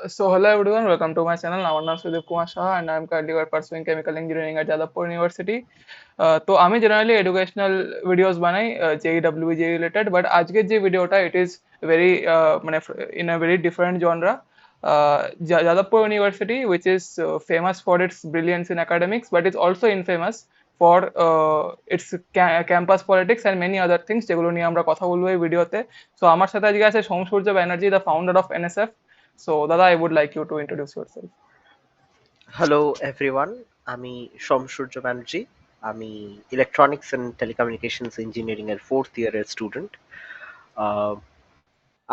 So hello everyone, welcome to my channel. আমার নাম Sudip Kumar Saha and I am currently pursuing chemical engineering at Jadavpur University. তো আমি generally educational videos বানাই জেই WG related, but আজকের যে ভিডিওটা ইট ইজ ভেরি মানে in a very different genre. Jadavpur University, which is famous for its brilliance in academics, but it's also infamous for its campus politics and many other things যেগুলো নিয়ে আমরা কথা বলবো এই ভিডিওতে. সো আমার সাথে আজকে আছে Somsurya Banerjee, the founder of NSF. So, Dada, I would like you to introduce yourself. Hello everyone, আমি সোমসূর্য ব্যানার্জি। আমি ইলেকট্রনিক্স অ্যান্ড টেলিকমিউনিকেশনস ইঞ্জিনিয়ারিং এর 4th ইয়ারের স্টুডেন্ট।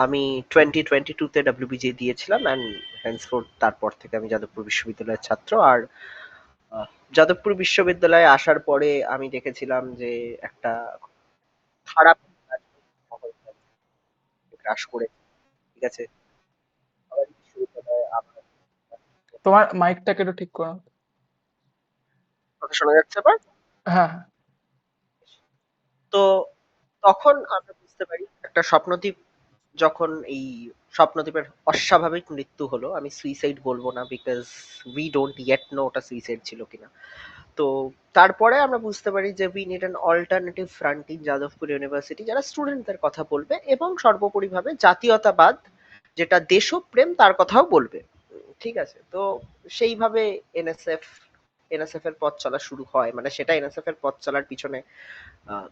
আমি 2022-তে ডাব্লিউবিজে দিয়েছিলাম অ্যান্ড হেন্সফোর্থ তারপর থেকে আমি যাদবপুর বিশ্ববিদ্যালয়ের ছাত্র। আর যাদবপুর বিশ্ববিদ্যালয়ে আসার পরে আমি দেখেছিলাম যে একটা খারাপ মহল গ্রাস করে, ঠিক আছে। আবার বিশ্ববিদ্যালয়ে আমার তোমার মাইকটাকে একটু ঠিক করো. কথা শোনা যাচ্ছে আবার? হ্যাঁ, হ্যাঁ. তো তখন আমরা বুঝতে পারি একটা স্বপ্নদ্বীপ, যখন এই স্বপ্নদ্বীপের অস্বাভাবিক মৃত্যু হলো, আমি সুইসাইড বলবো না because we don't yet know ওটা সুইসাইড ছিল কিনা। তো তারপরে আমরা বুঝতে পারি যে we need an alternative front in Jadavpur university, যারা স্টুডেন্টদের কথা বলবে এবং সর্বোপরিভাবে জাতীয়তাবাদ, যেটা দেশপ্রেম, তার কথাও বলবে। ঠিক আছে, তো সেইভাবে এনএসএফ এনএসএফ এর পথ চলা শুরু হয়। মানে সেটা এনএসএফ এর পথ চলার পিছনে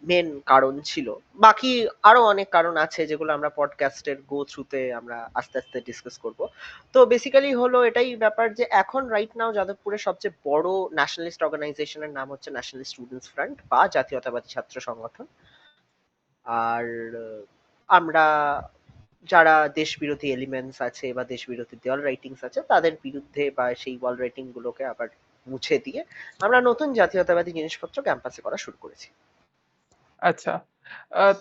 মেন কারণ ছিল। বাকি আরো অনেক কারণ আছে যেগুলো আমরা পডকাস্টের গো থ্রুতে আমরা আস্তে আস্তে ডিসকাস করব। তো বেসিক্যালি হলো এটাই ব্যাপার যে এখন রাইট নাও যাদবপুরের সবচেয়ে বড় ন্যাশনালিস্ট অর্গানাইজেশনের নাম হচ্ছে ন্যাশনাল স্টুডেন্টস ফ্রন্ট বা জাতীয়তাবাদী ছাত্র সংগঠন। আর আমরা যারা দেশবিরোধী এলিমেন্টস আছে বা দেশবিরোধী ওয়াল রাইটিংস আছে তাদের বিরুদ্ধে বা সেই ওয়াল রাইটিং গুলোকে আবার মুছে দিয়ে আমরা নতুন জাতীয়তাবাদী জিনিসপত্র ক্যাম্পাসে করা শুরু করেছি। আচ্ছা.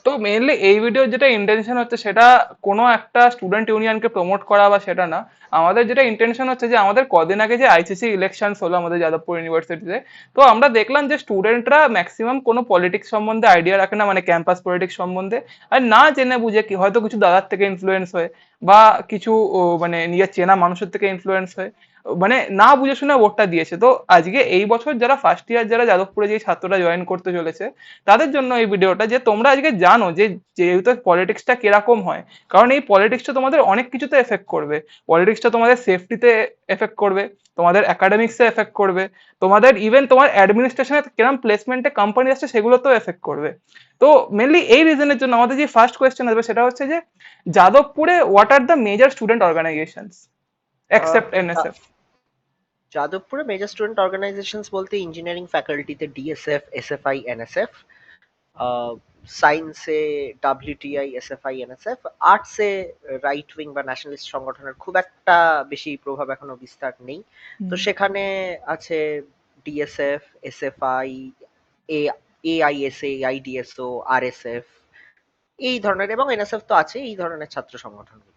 তো মেইনলি এই ভিডিওর যেটা ইন্টেনশন হচ্ছে সেটা কোনো একটা স্টুডেন্ট ইউনিয়নকে প্রমোট করা বা সেটা না. আমাদের যেটা ইন্টেনশন হচ্ছে যে আমাদের কদিন আগে যে আইসিসি ইলেকশন হলো আমাদের যাদবপুর ইউনিভার্সিটিতে, তো আমরা দেখলাম যে স্টুডেন্টরা ম্যাক্সিমাম কোনো পলিটিক্স সম্বন্ধে আইডিয়া রাখে না, মানে ক্যাম্পাস পলিটিক্স সম্বন্ধে. আর না জেনে বুঝে কি হয়তো কিছু দাদার থেকে ইনফ্লুয়েন্স হয়ে বা কিছু মানে নিজের চেনা মানুষের থেকে ইনফ্লুয়েন্স হয়ে মানে না বুঝে শুনে ভোটটা দিয়েছে. তো আজকে এই বছর যারা ফার্স্ট ইয়ার, যারা যাদবপুরে যে ছাত্ররা জয়েন করতে চলেছে, তাদের জন্য এই ভিডিওটা, যে তোমরা আজকে জানো যে যেহেতু পলিটিক্সটা কিরকম হয়. কারণ এই পলিটিক্সটা তোমাদের অনেক কিছুতে এফেক্ট করবে. পলিটিক্সটা তোমাদের সেফটিতে এফেক্ট করবে, তোমাদের একাডেমিক্সে এফেক্ট করবে, তোমাদের ইভেন তোমার অ্যাডমিনিস্ট্রেশনে কিরকম প্লেসমেন্টে কোম্পানি আসছে সেগুলোতেও এফেক্ট করবে. তো মেনলি এই রিজনের জন্য আমাদের যে ফার্স্ট কোয়েশ্চেন আসবে সেটা হচ্ছে যে যাদবপুরে what are the major student organisations ah, except NSF? যাদবপুরে মেজর স্টুডেন্ট অর্গানাইজেশনস বলতে ইঞ্জিনিয়ারিং ফ্যাকাল্টিতে ডিএসএফ, এসএফআই, এনএসএফ, সায়েন্সে ডাব্লিউটিআই, এসএফআই, এনএসএফ, আর্টসে রাইট উইং বা ন্যাশনালিস্ট সংগঠনের খুব একটা বেশি প্রভাব এখনো বিস্তার নেই। তো সেখানে আছে ডিএসএফ, এসএফআই, এ এআইএসএ, আইডিএসও, আরএসএফ, এই ধরনের, এবং এনএসএফ তো আছে, এই ধরনের ছাত্র সংগঠনগুলি।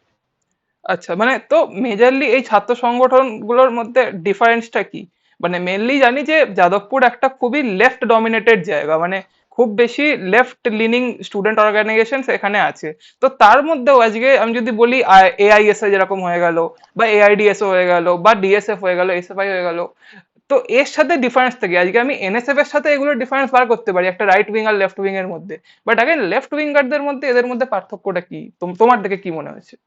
আচ্ছা, মানে তো মেজরলি এই ছাত্র সংগঠন গুলোর মধ্যে ডিফারেন্সটা কি? মানে মেনলি জানি যে যাদবপুর একটা খুবই লেফট ডমিনেটেড জায়গা, মানে খুব বেশি লেফট লিনিং স্টুডেন্ট অর্গানাইজেশন এখানে আছে. তো তার মধ্যেও আজকে আমি যদি বলি এআইএসএ যেরকম হয়ে গেল, বা এআইডিএসও হয়ে গেল, বা ডিএসএফ হয়ে গেল, এসএফআই হয়ে গেল, তো এর সাথে ডিফারেন্স থেকে আজকে আমি এনএসএফ এর সাথে এগুলো ডিফারেন্স বার করতে পারি একটা রাইট উইং আর লেফট উইং এর মধ্যে. বাট আগে লেফট উইঙ্গারদের মধ্যে এদের মধ্যে পার্থক্যটা কি, তোমার দেখে কি মনে হয়েছে?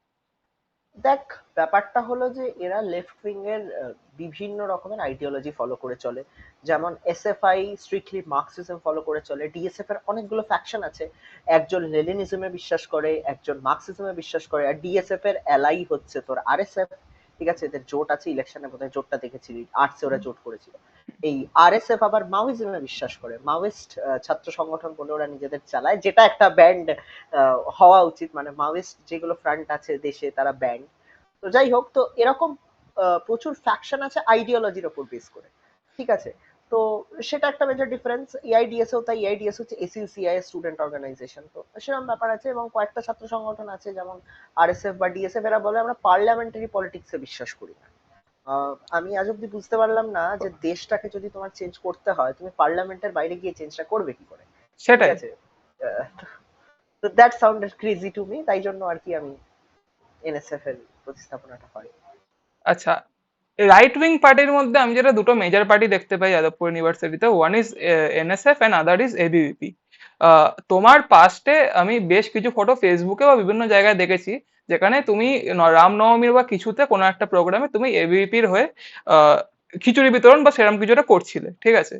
দেখ, ব্যাপারটা হলো যে এরা লেফট উইং এর বিভিন্ন রকমের আইডিওলজি ফলো করে চলে। যেমন এসএফআই স্ট্রিক্টলি মার্কসিজম ফলো করে চলে। ডিএসএফ এর অনেকগুলো ফ্যাকশন আছে, একজন লেনিনিজমে বিশ্বাস করে, একজন মার্কসিজমে বিশ্বাস করে। আর ডিএসএফ এর এলাই হচ্ছে তোর আরএসএফ। ঠিক আছে, এদের জোট আছে, ইলেকশনে বোধহয় জোটটা দেখেছিলি, আর্টসে ওরা জোট করেছিল। এই আরএসএফ আবার মাওইজমে বিশ্বাস করে, মাওয়িস্ট ছাত্র সংগঠন বলে ওরা নিজেদের চালায়, যেটা একটা ব্যান্ড হওয়া উচিত। মানে মাওয়িস্ট যেগুলো ফ্রন্ট আছে দেশে তারা ব্যান্ড। তো যাই হোক, তো এরকম প্রচুর ফ্যাকশন আছে আইডিওলজির ওপর বেস করে। ঠিক আছে, তো সেটা একটা মেজর ডিফারেন্স। এআইডিএসও তাই, এআইডিএস হচ্ছে এসইউসিআই স্টুডেন্ট অর্গানাইজেশন, তো সেরকম ব্যাপার আছে। এবং কয়েকটা ছাত্র সংগঠন আছে যেমন আরএসএফ বা ডিএসএফ, এরা বলে আমরা পার্লামেন্টারি পলিটিক্সে বিশ্বাস করি না। আমি আজ অব্দি বুঝতে পারলাম না যে দেশটাকে যদি তোমার চেঞ্জ করতে হয় তুমি পার্লামেন্টের বাইরে গিয়ে চেঞ্জটা করবে কি করে। ঠিক সেটাই. আছে, আহ, তো that sounded crazy to me, তাই জন্য আর কি আমি এনএসএফ এর প্রতিস্থাপনাটা হয়। আচ্ছা, রাইট উইং পার্টির মধ্যে আমি যেটা দুটো মেজর পার্টি দেখতে পাই যাদবপুর ইউনিভার্সিটিতে, one is NSF and other is ABVP. তোমার পাস্টে আমি বেশ কিছু ফটো ফেসবুকে বা বিভিন্ন জায়গায় দেখেছি, যেখানে তুমি রামনবমীর বা কিছুতে কোনো একটা প্রোগ্রামে তুমি এবিভিপির হয়ে আহ, খিচুড়ি বিতরণ বা সেরকম কিছু একটা করছিলে, ঠিক আছে?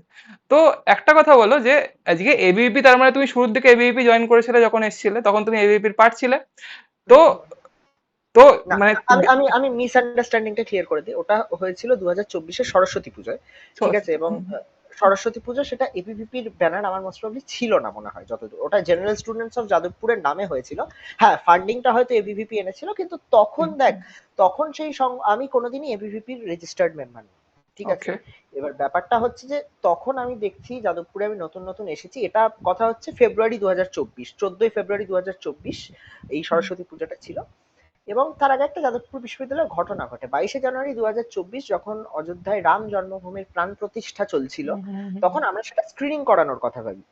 তো একটা কথা বলো যে আজকে এবিভিপি, তার মানে তুমি শুরুর দিকে এবিভিপি জয়েন করেছিলে, যখন এসেছিলে তখন তুমি এবিভিপির পার্ট ছিলে। তো তো না, মানে আমি আমি আমি মিসআন্ডারস্ট্যান্ডিংটা ক্লিয়ার করে দিই। ওটা হয়েছিল 2024-এর সরস্বতী পুজোয়। ঠিক আছে? এবং সরস্বতী পুজো সেটা এবিভিপির ব্যানার আমার মোস্ট প্রবাবলি ছিল না মনে হয় যতদূর। ওটা জেনারেল স্টুডেন্টস অফ যাদবপুরের নামে হয়েছিল। হ্যাঁ, ফান্ডিংটা হয়তো এবিভিপি এনেছিল, কিন্তু তখন দেখ, তখন আমি কোনোদিনই এবিভিপির রেজিস্টার্ড মেম্বার না। ঠিক আছে? ওকে। এবার ব্যাপারটা হচ্ছে যে তখন আমি দেখছি যাদবপুরে আমি নতুন নতুন এসেছি, এটা কথা হচ্ছে ফেব্রুয়ারি 2024, 14ই ফেব্রুয়ারি 2024 এই সরস্বতী পুজোটা ছিল। এবং তার আগে একটা যাদবপুর বিশ্ববিদ্যালয়ের ঘটনা ঘটে 22শে জানুয়ারি 2024, যখন অযোধ্যায় রাম জন্মভূমির প্রাণ প্রতিষ্ঠা চলছিল। তখন আমরা সেটা স্ক্রিনিং করানোর কথা ভাবি।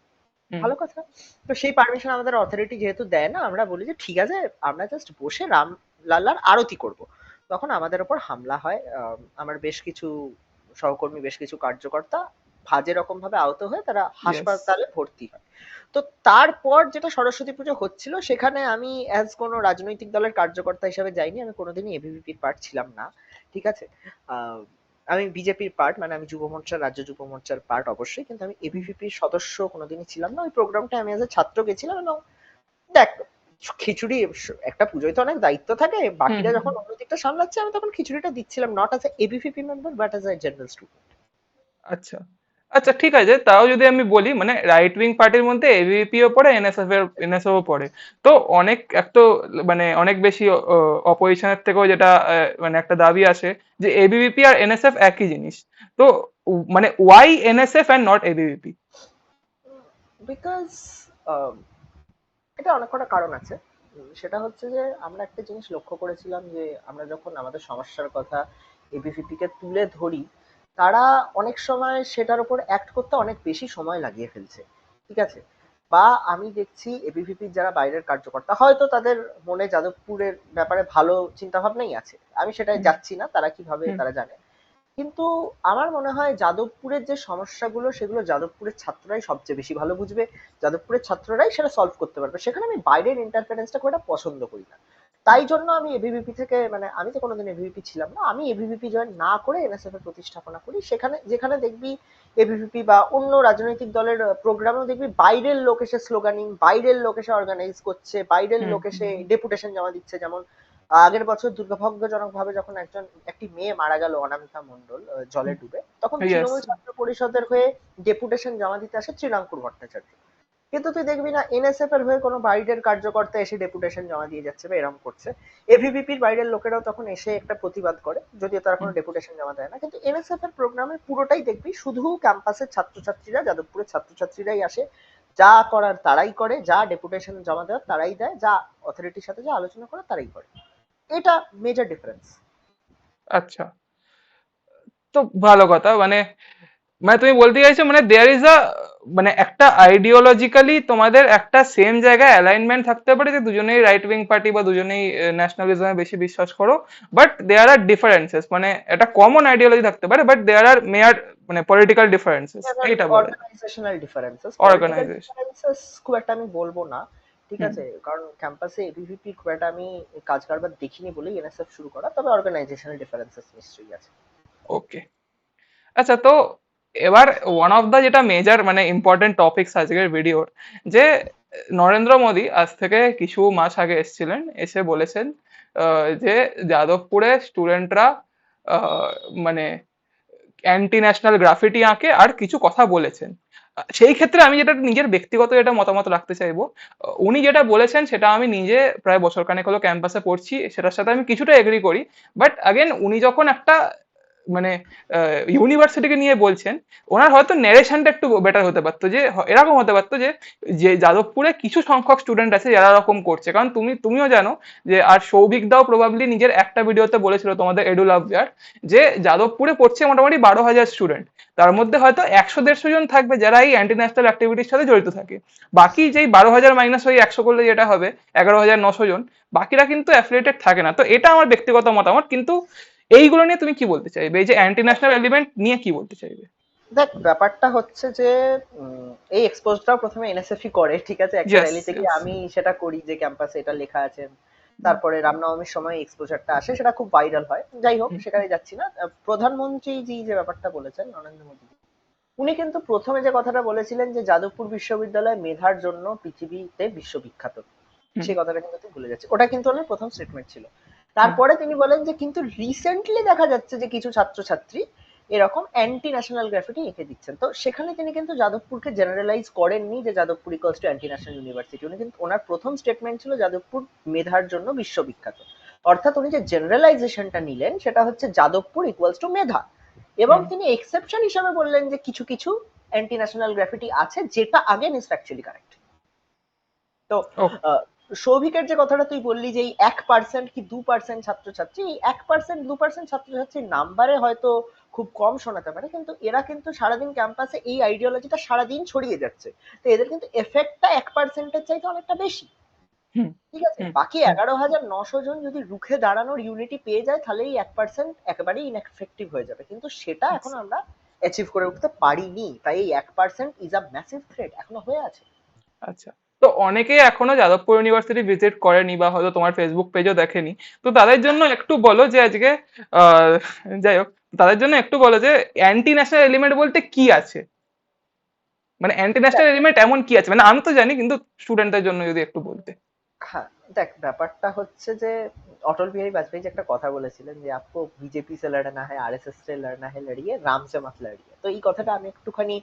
ভালো কথা। তো সেই পারমিশন আমাদের অথরিটি যেহেতু দেয় না, আমরা বলি যে ঠিক আছে, আমরা জাস্ট বসে রাম লাল্লার আরতি করব। তখন আমাদের ওপর হামলা হয়। আমার বেশ কিছু সহকর্মী, বেশ কিছু কার্যকর্তা বাজে রকম ভাবে আহত হয়ে তারা ইয়েস। হাসপাতালে ভর্তি হয়। তো তারপর যেটা সরস্বতী পুজো হচ্ছিল, সেখানে আমি অ্যাজ কোনো রাজনৈতিক দলের কার্যকর্তা হিসাবে যাইনি, আমি কোনোদিনই এবিভিপির পার্ট ছিলাম না। ঠিক আছে? আহ, আমি বিজেপির পার্ট, মানে আমি যুব মোর্চার, রাজ্য যুব মোর্চার পার্ট অবশ্যই, কিন্তু আমি এবিভিপির সদস্য কোনোদিনই ছিলাম না। ওই প্রোগ্রামটা আমি এজ এ ছাত্র গেছিলাম। এবং দেখ, খিচুড়ি, একটা পুজোয় তো অনেক দায়িত্ব থাকে, হুম বাকিরা হুম যখন হুম। অন্য দিকটা সামলাচ্ছে আমি তখন খিচুড়িটা দিচ্ছিলাম, not as a ABVP member but as a general student. আচ্ছা, আচ্ছা, ঠিক আছে, তাও যদি আমি বলি মানে রাইট উইং পার্টির মধ্যে এবিপিও পড়ে, এনএসএফ ও পড়ে। তো অনেক এক তো মানে অনেক বেশি অপোজিশনের থেকেও যেটা মানে একটা দাবি আসে যে এবিভিপি আর এনএসএফ একই জিনিস। তো মানে why NSF and not ABVP? Because এটা অনেক কটা কারণ আছে। সেটা হচ্ছে যে আমরা একটা জিনিস লক্ষ্য করেছিলাম যে আমরা যখন আমাদের সমস্যার কথা এবিভিপি কে তুলে ধরি, তারা অনেক সময় সেটার উপর অ্যাক্ট করতে অনেক বেশি সময় লাগিয়ে ফেলছে। ঠিক আছে? বা আমি দেখছি এবিভিপির যারা বাইরের কার্যকর্তা, হয়তো তাদের মনে যাদবপুরের ব্যাপারে ভালো চিন্তা ভাবনাই আছে, আমি সেটাই যাচ্ছি না, তারা কিভাবে হুম তারা জানে। কিন্তু আমার মনে হয় যাদবপুরের যে সমস্যাগুলো, সেগুলো যাদবপুরের ছাত্ররাই সবচেয়ে বেশি ভালো বুঝবে। যাদবপুরের ছাত্ররাই সেটা সলভ করতে পারবে। সেখানে আমি বাইরের ইন্টারফারেন্সটা খুব একটা পছন্দ করি না। তাই জন্য আমি এবিভিপি থেকে, মানে আমি তো কোনোদিন এবিভিপি ছিলাম না, আমি এবিভিপি জয়েন না করে এনএসএফ এর প্রতিস্থাপনা করি। সেখানে যেখানে দেখবি এবিভিপি বা অন্য রাজনৈতিক দলের প্রোগ্রামেও দেখবি বাইরের লোক এসে স্লোগানিং, বাইরের লোক এসে অর্গানাইজ করছে, বাইরের হুম লোক এসে ডেপুটেশন জমা দিচ্ছে। যেমন আগের বছর দুর্ভাগ্যজনক ভাবে যখন একটি মেয়ে মারা গেল, অনামিকা মণ্ডল, জলে ডুবে, তখন ইয়েস। তৃণমূল ছাত্র পরিষদের হয়ে ডেপুটেশন জমা দিতে আসে শ্রীরামপুর ভট্টাচার্য। কিন্তু তুই দেখবি না এনএসএফ এর হয়ে কোনো বাইরের কার্যকর্তা এসে ডেপুটেশন জমা দিয়ে যাচ্ছে বা এরকম করছে। এভিভিপির বাইরের লোকেরাও তখন এসে একটা প্রতিবাদ করে, যদিও তারা কোনো ডেপুটেশন জমা দেয় না। কিন্তু এনএসএফ এর প্রোগ্রামে পুরোটাই দেখবি শুধু ক্যাম্পাসের ছাত্রছাত্রীরা, যাদবপুরের ছাত্রছাত্রীরাই আসে। যা করার তারাই করে, যা ডেপুটেশন জমা দেওয়ার তারাই দেয়, যা অথরিটির সাথে যা আলোচনা করে তারাই করে। এটা মেজর ডিফারেন্স। আচ্ছা, তো ভালো কথা। মানে মানে তুমি বলতে চাইছো মানে দেয়ার ইজ আ মানে একটা আইডিওলজিক্যালি তোমাদের একটা সেম জায়গায় অ্যালাইনমেন্ট থাকতে পারে যে দুজনেই রাইট উইং পার্টি বা দুজনেই ন্যাশনালিজমে বেশি বিশ্বাস করো, বাট দেয়ার আর ডিফারেন্সেস, মানে একটা কমন আইডিওলজি থাকতে পারে বাট দেয়ার আর মেয়ার মানে পলিটিক্যাল ডিফারেন্সেস, এইটা বলা যায়। Organisational differences, political organisation. Differences খুব একটা আমি বলবো না। ঠিক হুম। আছে? কারণ ক্যাম্পাসে এবিভিপি খুব একটা আমি কাজ কারবার দেখিনি বলেই এনএসএফ শুরু করা, তবে অর্গানাইজেশনাল ডিফারেন্সেস নিশ্চয়ই আছে। ওকে। আচ্ছা, তো এবার ওয়ান অফ দা যেটা মেজর মানে ইম্পর্টেন্ট টপিকস আজকের ভিডিওর, যে নরেন্দ্র মোদী আজ থেকে কিছু মাস আগে এসেছিলেন, এসে বলেছেন যে যাদবপুরে স্টুডেন্টরা মানে অ্যান্টি ন্যাশনাল গ্রাফিটি আঁকে আর কিছু কথা বলেছেন। সেই ক্ষেত্রে আমি যেটা নিজের ব্যক্তিগত যেটা মতামত রাখতে চাইবো, উনি যেটা বলেছেন সেটা আমি নিজে প্রায় বছর খানেক হলো ক্যাম্পাসে পড়ছি, সেটার সাথে আমি কিছুটা এগ্রি করি। বাট আগেন উনি যখন একটা মানে ইউনিভার্সিটিকে নিয়ে বলছেন, ওনার হয়তো ন্যারেশনটা একটু বেটার হতে পারতো, যে এরকম হতে পারতো যে যে যাদবপুরে কিছু সংখ্যক স্টুডেন্ট আছে যারা এরকম করছে। কারণ তুমিও জানো যে, আর সৌভিক দাও প্রবাবলি নিজের একটা ভিডিওতে বলেছিল তোমাদের এডু লাভ, যে যাদবপুরে পড়ছে মোটামুটি 12,000 স্টুডেন্ট, তার মধ্যে হয়তো 100-150 জন থাকবে যারা এই অ্যান্টি ন্যাশনাল অ্যাক্টিভিটির সাথে জড়িত থাকে। বাকি যেই 12,000 মাইনাস ওই 100 করলে যেটা হবে 11,900 জন, বাকিরা কিন্তু অ্যাফিলিয়েটেড থাকে না। তো এটা আমার ব্যক্তিগত মতামত। কিন্তু এইগুলো নিয়ে তুমি কি বলতে চাইবে, এই যে অ্যান্টি ন্যাশনাল এলিমেন্ট নিয়ে কি বলতে চাইবে? দেখ ব্যাপারটা হচ্ছে যে এই এক্সপোজটাও প্রথমে এনএসএফই করে, ঠিক আছে, একটা ইয়েস, র্যালিতে গিয়ে ইয়েস। আমি সেটা করি যে ক্যাম্পাসে এটা লেখা আছে। তারপরে রামনবমীর সময় এক্সপোজারটা আসে, সেটা খুব ভাইরাল হয়। যাই হোক, সেখানে যাচ্ছি না। প্রধানমন্ত্রী জি যে ব্যাপারটা বলেছেন, নরেন্দ্র মোদী, উনি কিন্তু প্রথমে যে কথাটা বলেছিলেন যে যাদবপুর বিশ্ববিদ্যালয় মেধার জন্য পৃথিবীতে বিশ্ববিখ্যাত, সেই কথাটা কিন্তু তুই ভুলে যাচ্ছিস। ওটা কিন্তু ওনার প্রথম স্টেটমেন্ট ছিল। তারপরে তিনি বলেন যে কিন্তু রিসেন্টলি দেখা যাচ্ছে যে কিছু ছাত্রছাত্রী এরকম অ্যান্টি ন্যাশনাল গ্রাফিটি এঁকে দিচ্ছেন। তো সেখানে তিনি কিন্তু যাদবপুরকে জেনারেলাইজ করেননি যে Jadavpur equals to anti national university. উনি কিন্তু, ওনার প্রথম স্টেটমেন্ট ছিল যাদবপুর মেধার জন্য বিশ্ববিখ্যাত। অর্থাৎ উনি যে জেনারেলাইজেশনটা নিলেন সেটা হচ্ছে যাদবপুর ইকুয়ালস টু মেধা। এবং তিনি এক্সেপশন হিসাবে বললেন যে কিছু কিছু অ্যান্টি ন্যাশনাল গ্রাফিটি আছে, যেটা আগেন ইজ ফ্যাকচুয়ালি কারেক্ট। তো সৌভিকের যে কথাটা তুই বললি যে এই 1% কি 2% ছাত্রছাত্রী, এই 1% 2% ছাত্রছাত্রীর নাম্বারে হয়তো খুব কম শোনাতে পারে, কিন্তু এরা কিন্তু সারাদিন ক্যাম্পাসে এই আইডিওলজিটা সারাদিন ছড়িয়ে যাচ্ছে। তো এদের কিন্তু এফেক্টটা 1%-এর চাইতে অনেকটা বেশি। ঠিক আছে, বাকি 11,900 জন যদি রুখে দাঁড়ানোর ইউনিটি পেয়ে যায়, তাহলে এই 1% একেবারেই ইনএফেক্টিভ হয়ে যাবে, কিন্তু সেটা এখন আমরা অ্যাচিভ করে উঠতে পারিনি। তাই এই 1% ইজ আ ম্যাসিভ থ্রেট এখনো হয়ে আছে। আচ্ছা, তো অনেকেই এখনো যাদবপুর ইউনিভার্সিটি ভিজিট করেনি বা হয়তো তোমার ফেসবুক পেজও দেখেনি, তো তাদের জন্য একটু বলো যে আজকে আহ যাই হোক, তাদের জন্য একটু বলো যে অ্যান্টি ন্যাশনাল এলিমেন্ট বলতে কি আছে, মানে অ্যান্টি ন্যাশনাল এলিমেন্ট এমন কি আছে, মানে আমি তো জানি কিন্তু স্টুডেন্টদের জন্য যদি একটু বলতে। হ্যাঁ, দেখ ব্যাপারটা হচ্ছে যে অটল বিহারী বাজপেয়ী যে একটা কথা বলেছিলেন যে আপকো বিজেপি সে লড়না है, আরএসএস से लड़ना है लड़िए, राम से मत लड़िए। তো এই কথাটা আমি একটুখানি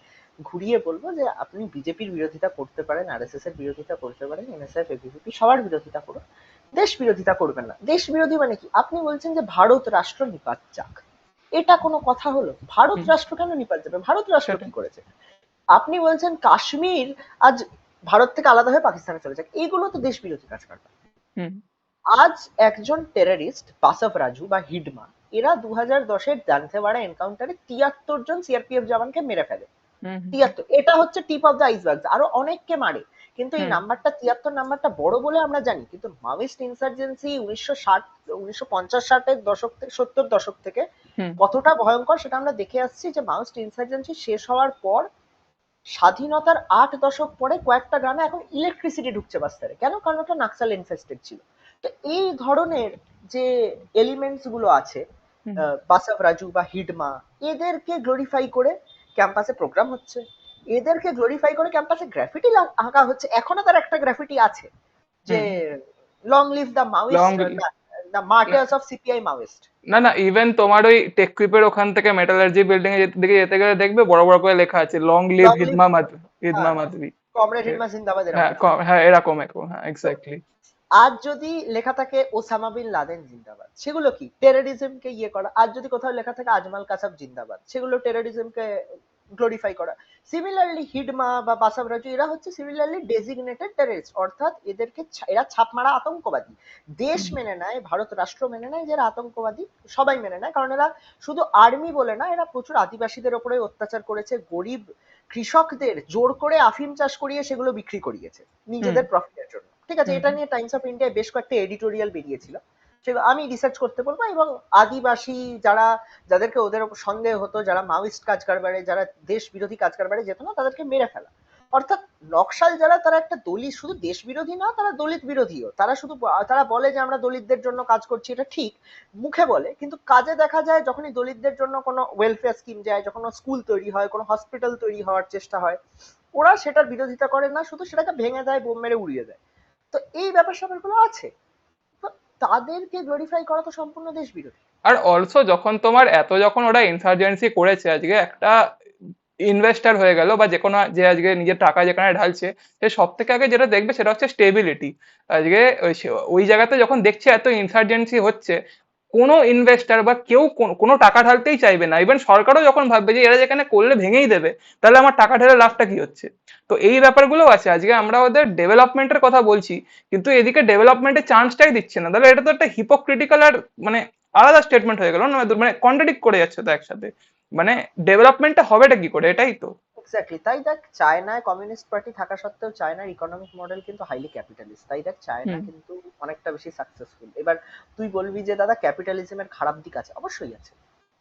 ঘুরিয়ে বলবো যে আপনি বিজেপির বিরোধিতা করতে পারেন, আরএসএস এর বিরোধিতা করতে পারেন, এনএসএফ, এবিভিপি সবার বিরোধিতা করুন, দেশ বিরোধিতা করবেন না। দেশ বিরোধী মানে কি? আপনি বলছেন যে ভারত রাষ্ট্র নিপাত যাক, এটা কোনো কথা হলো? ভারত রাষ্ট্র কেন নিপাত যাবে? ভারত রাষ্ট্র সেটা। কি করেছে? আপনি বলছেন কাশ্মীর আজ ভারত থেকে আলাদা হয়ে পাকিস্তানে চলে যাক, এগুলো তো দেশ বিরোধী কাজকর্ম। হুম। আজ একজন টেররিস্ট বাসব রাজু বা হিডমা, এরা 2010-এর দান্তেওয়াড়া এনকাউন্টারে 73 জন সিআরপিএফ জওয়ানকে মেরে ফেলে। হুম। 73, এটা হচ্ছে টিপ অফ দ্য আইসবার্গ, আরো অনেককে মারে। কিন্তু এই হুম। নাম্বারটা 73 নাম্বারটা বড় বলে আমরা জানি, কিন্তু মাওয়িস্ট ইনসার্জেন্সি 1960 1950-60-এর দশক থেকে 70 দশক থেকে হুম। কতটা ভয়ঙ্কর সেটা আমরা দেখে আসছি। যে মাওয়িস্ট ইনসার্জেন্সি শেষ হওয়ার পর স্বাধীনতার 8 দশক পরে কয়েকটা গ্রামে এখন ইলেকট্রিসিটি ঢুকছে বাস্তারে, কেন? কারণ ওটা নাক্সাল ইনফেস্টেড ছিল। তো এই ধরনের যে এলিমেন্টস গুলো আছে, হুম। বাসাব রাজু বা হিডমা, এদেরকে গ্লোরিফাই করে ক্যাম্পাসে প্রোগ্রাম হচ্ছে, এদেরকে গ্লোরিফাই করে ক্যাম্পাসে গ্রাফিটি আঁকা হচ্ছে। এখনো তার একটা গ্রাফিটি আছে যে hmm. Long live the long. Maoist, the martyrs of CPI Maoist. না না, ইভেন তোমার ওই টেক ক্রিপের ওখান থেকে মেটালার্জি বিল্ডিং এর দিকে যেতে গেলে দেখবে বড় বড় করে লেখা আছে long live long live, Hidma মাধবী, হিদমা হ্যাঁ, মাধবী। কমরেড হিডমা জিন্দাবাদ, এরকম হ্যাঁ, কিছু লেখা। হ্যাঁ, এরকম এরকম, হ্যাঁ, তো এক্স্যাক্টলি। আজ যদি লেখা থাকে ওসামা বিন লাদেন জিন্দাবাদ, সেগুলো কি? টেররিজমকে ইয়ে করা। আজ যদি কোথাও লেখা থাকে আজমাল কাসাব জিন্দাবাদ, সেগুলো টেররিজমকে গ্লোরিফাই করা। সিমিলারলি হিডমা বা বাসাব রাজু, এরা হচ্ছে সিমিলারলি ডেজিগনেটেড টেররিস্ট, অর্থাৎ এদেরকে এরা ছাপমারা আতঙ্কবাদী। দেশ মেনে নেয়, ভারত রাষ্ট্র মেনে নেয় যে এরা আতঙ্কবাদী, সবাই মেনে নেয়, কারণ এরা শুধু আর্মি বলে না, এরা প্রচুর আদিবাসীদের ওপরে অত্যাচার করেছে, গরিব কৃষকদের জোর করে আফিম চাষ করিয়ে সেগুলো বিক্রি করিয়েছে হুম। নিজেদের প্রফিটের জন্য। ঠিক আছে, হুম। এটা নিয়ে টাইমস অফ ইন্ডিয়ায় বেশ কয়েকটা এডিটোরিয়াল বেরিয়েছিল, সেগুলো আমি রিসার্চ করতে বলবো। এবং আদিবাসী যারা, যাদেরকে ওদের উপর সন্দেহ হতো, যারা মাওয়িস্ট কাজ কারবারে, যারা দেশ বিরোধী কাজ কারবারে যেত না, তাদেরকে মেরে ফেলা। অর্থাৎ নকশাল যারা, তারা একটা দলিত, শুধু দেশ বিরোধী না, তারা দলিত বিরোধীও। তারা শুধু তারা বলে যে আমরা দলিতদের জন্য কাজ করছি, এটা ঠিক, মুখে বলে, কিন্তু কাজে দেখা যায় যখনই দলিতদের জন্য কোনো ওয়েলফেয়ার স্কিম যায়, যখন স্কুল তৈরি হয়, কোনো হসপিটাল তৈরি হওয়ার চেষ্টা হয়, ওরা সেটার বিরোধিতা করে না, শুধু সেটাকে ভেঙে দেয়, বোম মেরে উড়িয়ে দেয়। তো এই ব্যাপার স্যাপারগুলো আছে। তো তাদেরকে গ্লোরিফাই করা তো সম্পূর্ণ দেশ বিরোধী। আর অলসো যখন তোমার এত, যখন ওরা ইনসার্জেন্সি করেছে, আজকে একটা ইনভেস্টার হয়ে গেল বা যে কোনো, যে আজকে নিজের টাকা যেখানে ঢালছে, সে সব থেকে আগে যেটা দেখবে সেটা হচ্ছে স্টেবিলিটি। আজকে ওই জায়গাতে যখন দেখছে এত ইনসার্জেন্সি হচ্ছে, কোনো ইনভেস্টার বা কেউ কোনো টাকা ঢালতেই চাইবে না। ইভেন সরকারও যখন ভাববে যে এরা যেখানে করলে ভেঙেই দেবে, তাহলে আমার টাকা ঢেলে লাভটা কি হচ্ছে। তো এই ব্যাপারগুলো আছে। আজকে আমরা ওদের ডেভেলপমেন্টের কথা বলছি, কিন্তু এদিকে ডেভেলপমেন্টের চান্সটাই দিচ্ছে না, তাহলে এটা তো একটা হিপোক্রিটিক্যাল আর মানে আলাদা স্টেটমেন্ট হয়ে গেল না, মানে কন্ট্রাডিক্ট করে যাচ্ছে তো একসাথে। মানে ডেভেলপমেন্টটা হবেটা কি করে, এটাই তো। এক্স্যাক্টলি, তাই দেখ চায়নায় কমিউনিস্ট পার্টি থাকা সত্ত্বেও চায়নার ইকোনমিক মডেল কিন্তু হাইলি ক্যাপিটালিস্ট, তাই দেখ চায়না হুম কিন্তু অনেকটা বেশি সাকসেসফুল। এবার তুই বলবি যে দাদা ক্যাপিটালিজমের খারাপ দিক আছে, অবশ্যই আছে,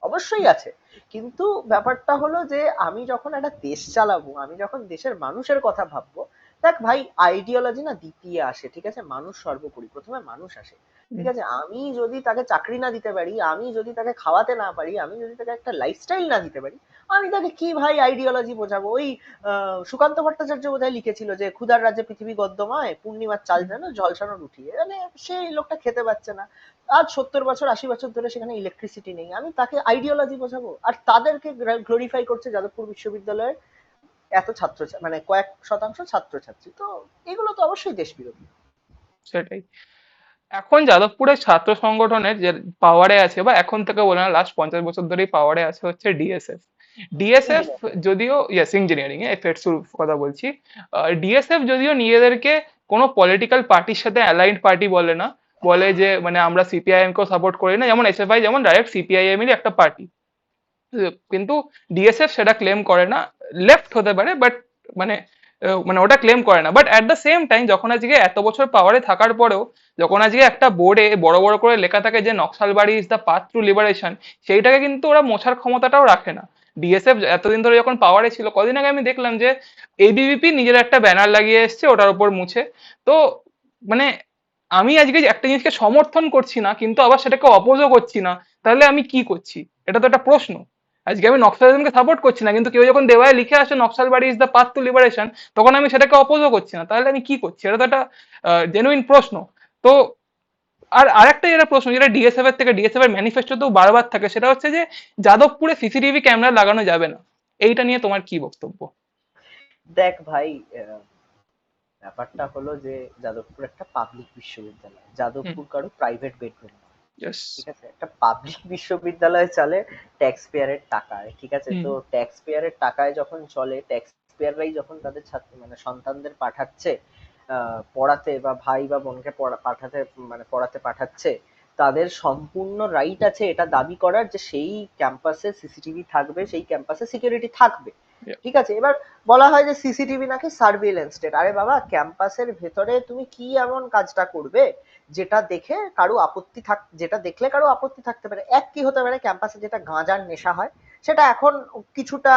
অবশ্যই আছে। কিন্তু ব্যাপারটা হলো যে আমি যখন একটা দেশ চালাবো, আমি যখন দেশের মানুষের কথা ভাববো, দেখ ভাই আইডিওলজি না দ্বিতীয় আসে, ঠিক আছে, মানুষ সর্বোপরি, প্রথমে মানুষ আসে। ঠিক হুম আছে, আমি যদি তাকে চাকরি না দিতে পারি, আমি যদি তাকে খাওয়াতে না পারি, আমি যদি তাকে একটা লাইফস্টাইল না দিতে পারি, আমি তাকে কি ভাই আইডিওলজি বোঝাবো? ওই সুকান্ত ভট্টাচার্য বোধহয় লিখেছিল যে ক্ষুধার রাজ্যে পৃথিবী গদ্যময়, পূর্ণিমার চাল হুম যেন ঝলসানো রুটি, মানে সেই লোকটা খেতে পাচ্ছে না, আজ 70 বছর 80 বছর ধরে সেখানে ইলেকট্রিসিটি নেই, আমি তাকে আইডিওলজি বোঝাবো? আর তাদেরকে গ্লোরিফাই করছে যাদবপুর বিশ্ববিদ্যালয়ের এত ছাত্র, মানে কয়েক শতাংশ ছাত্রছাত্রী। তো এগুলো তো অবশ্যই দেশ বিরোধী। সেটাই। এখন যাদবপুরের ছাত্র সংগঠনের যে পাওয়ারে আছে, বা এখন থেকে বলে না, লাস্ট 50 বছর ধরেই পাওয়ারে আছে হচ্ছে ডিএসএফ। DSF engineer. যদিও, ইয়েস, ইঞ্জিনিয়ারিং এ ফেটসুর কথা বলছি। ডিএসএফ যদিও নিজেদেরকে কোনো পলিটিক্যাল পার্টির সাথে অ্যালাইন্ড পার্টি বলে না, বলে যে মানে আমরা সিপিআইএম কেও সাপোর্ট করি না, যেমন এসএফআই যেমন ডাইরেক্ট সিপিআইএম এরই একটা পার্টি। কিন্তু ডিএসএফ সেটা ক্লেম করে না। লেফট হতে পারে বাট মানে মানে ওটা ক্লেম করে না। But at the same time যখন আজকে এত বছর পাওয়ারে থাকার পরেও যখন আজকে একটা বোর্ডে বড় বড় করে লেখা থাকে যে Naxalbari is the path to liberation, সেইটাকে কিন্তু ওরা মোছার ক্ষমতাটাও রাখে না। ডিএসএফ এতদিন ধরে যখন পাওয়ারে ছিল, কদিন আগে আমি দেখলাম যে এবিভিপি নিজের একটা ব্যানার লাগিয়ে এসছে ওটার উপর মুছে। তো মানে আমি আজকে একটা জিনিসকে সমর্থন করছি না কিন্তু আবার সেটাকে অপোজও করছি না, তাহলে আমি কি করছি? এটা তো একটা প্রশ্ন। আজকে আমি নক্সালিজমকে সাপোর্ট করছি না, কিন্তু কেউ যখন দেওয়ালে লিখে আসে Naxalbari is the path to liberation, তখন আমি সেটাকে অপোজও করছি না, তাহলে আমি কি করছি? এটা তো একটা জেনুইন প্রশ্ন। তো আর আরেকটা যেটা প্রশ্ন, যেটা ডিএসএফ এর থেকে ডিএসএফ এর ম্যানিফেস্টোতেও বারবার থাকে, সেটা হচ্ছে যে যাদবপুরে সিসিটিভি ক্যামেরা লাগানো যাবে না। এইটা নিয়ে তোমার কি বক্তব্য? দেখ ভাই, আহ, ব্যাপারটা হলো যে যাদবপুর একটা পাবলিক বিশ্ববিদ্যালয়, হুম। যাদবপুর কারো প্রাইভেট বেডরুম। ইয়েস। ঠিক আছে, একটা পাবলিক বিশ্ববিদ্যালয় চলে ট্যাক্স পেয়ারের টাকায়, ঠিক আছে, হুম তো ট্যাক্স পেয়ারের টাকায় যখন চলে, ট্যাক্স পেয়াররাই যখন তাদের ছাত্র মানে সন্তানদের পাঠাচ্ছে পড়াতে, বা ভাই বা বোনকে পাঠাতে, মানে পড়াতে পাঠাচ্ছে, তাদের সম্পূর্ণ রাইট আছে এটা দাবি করার যে সেই ক্যাম্পাসে সিসিটিভি থাকবে, সেই ক্যাম্পাসে সিকিউরিটি থাকবে। yeah, ঠিক আছে, এবার বলা হয় যে সিসিটিভি নাকি সার্ভিলেন্স স্টেট। আরে বাবা, ক্যাম্পাসের ভেতরে তুমি কি এমন কাজটা করবে যেটা দেখে কারো আপত্তি যেটা দেখলে কারো আপত্তি থাকতে পারে? এক কি হতে পারে, ক্যাম্পাসে যেটা গাঁজার নেশা হয়, সেটা এখন কিছুটা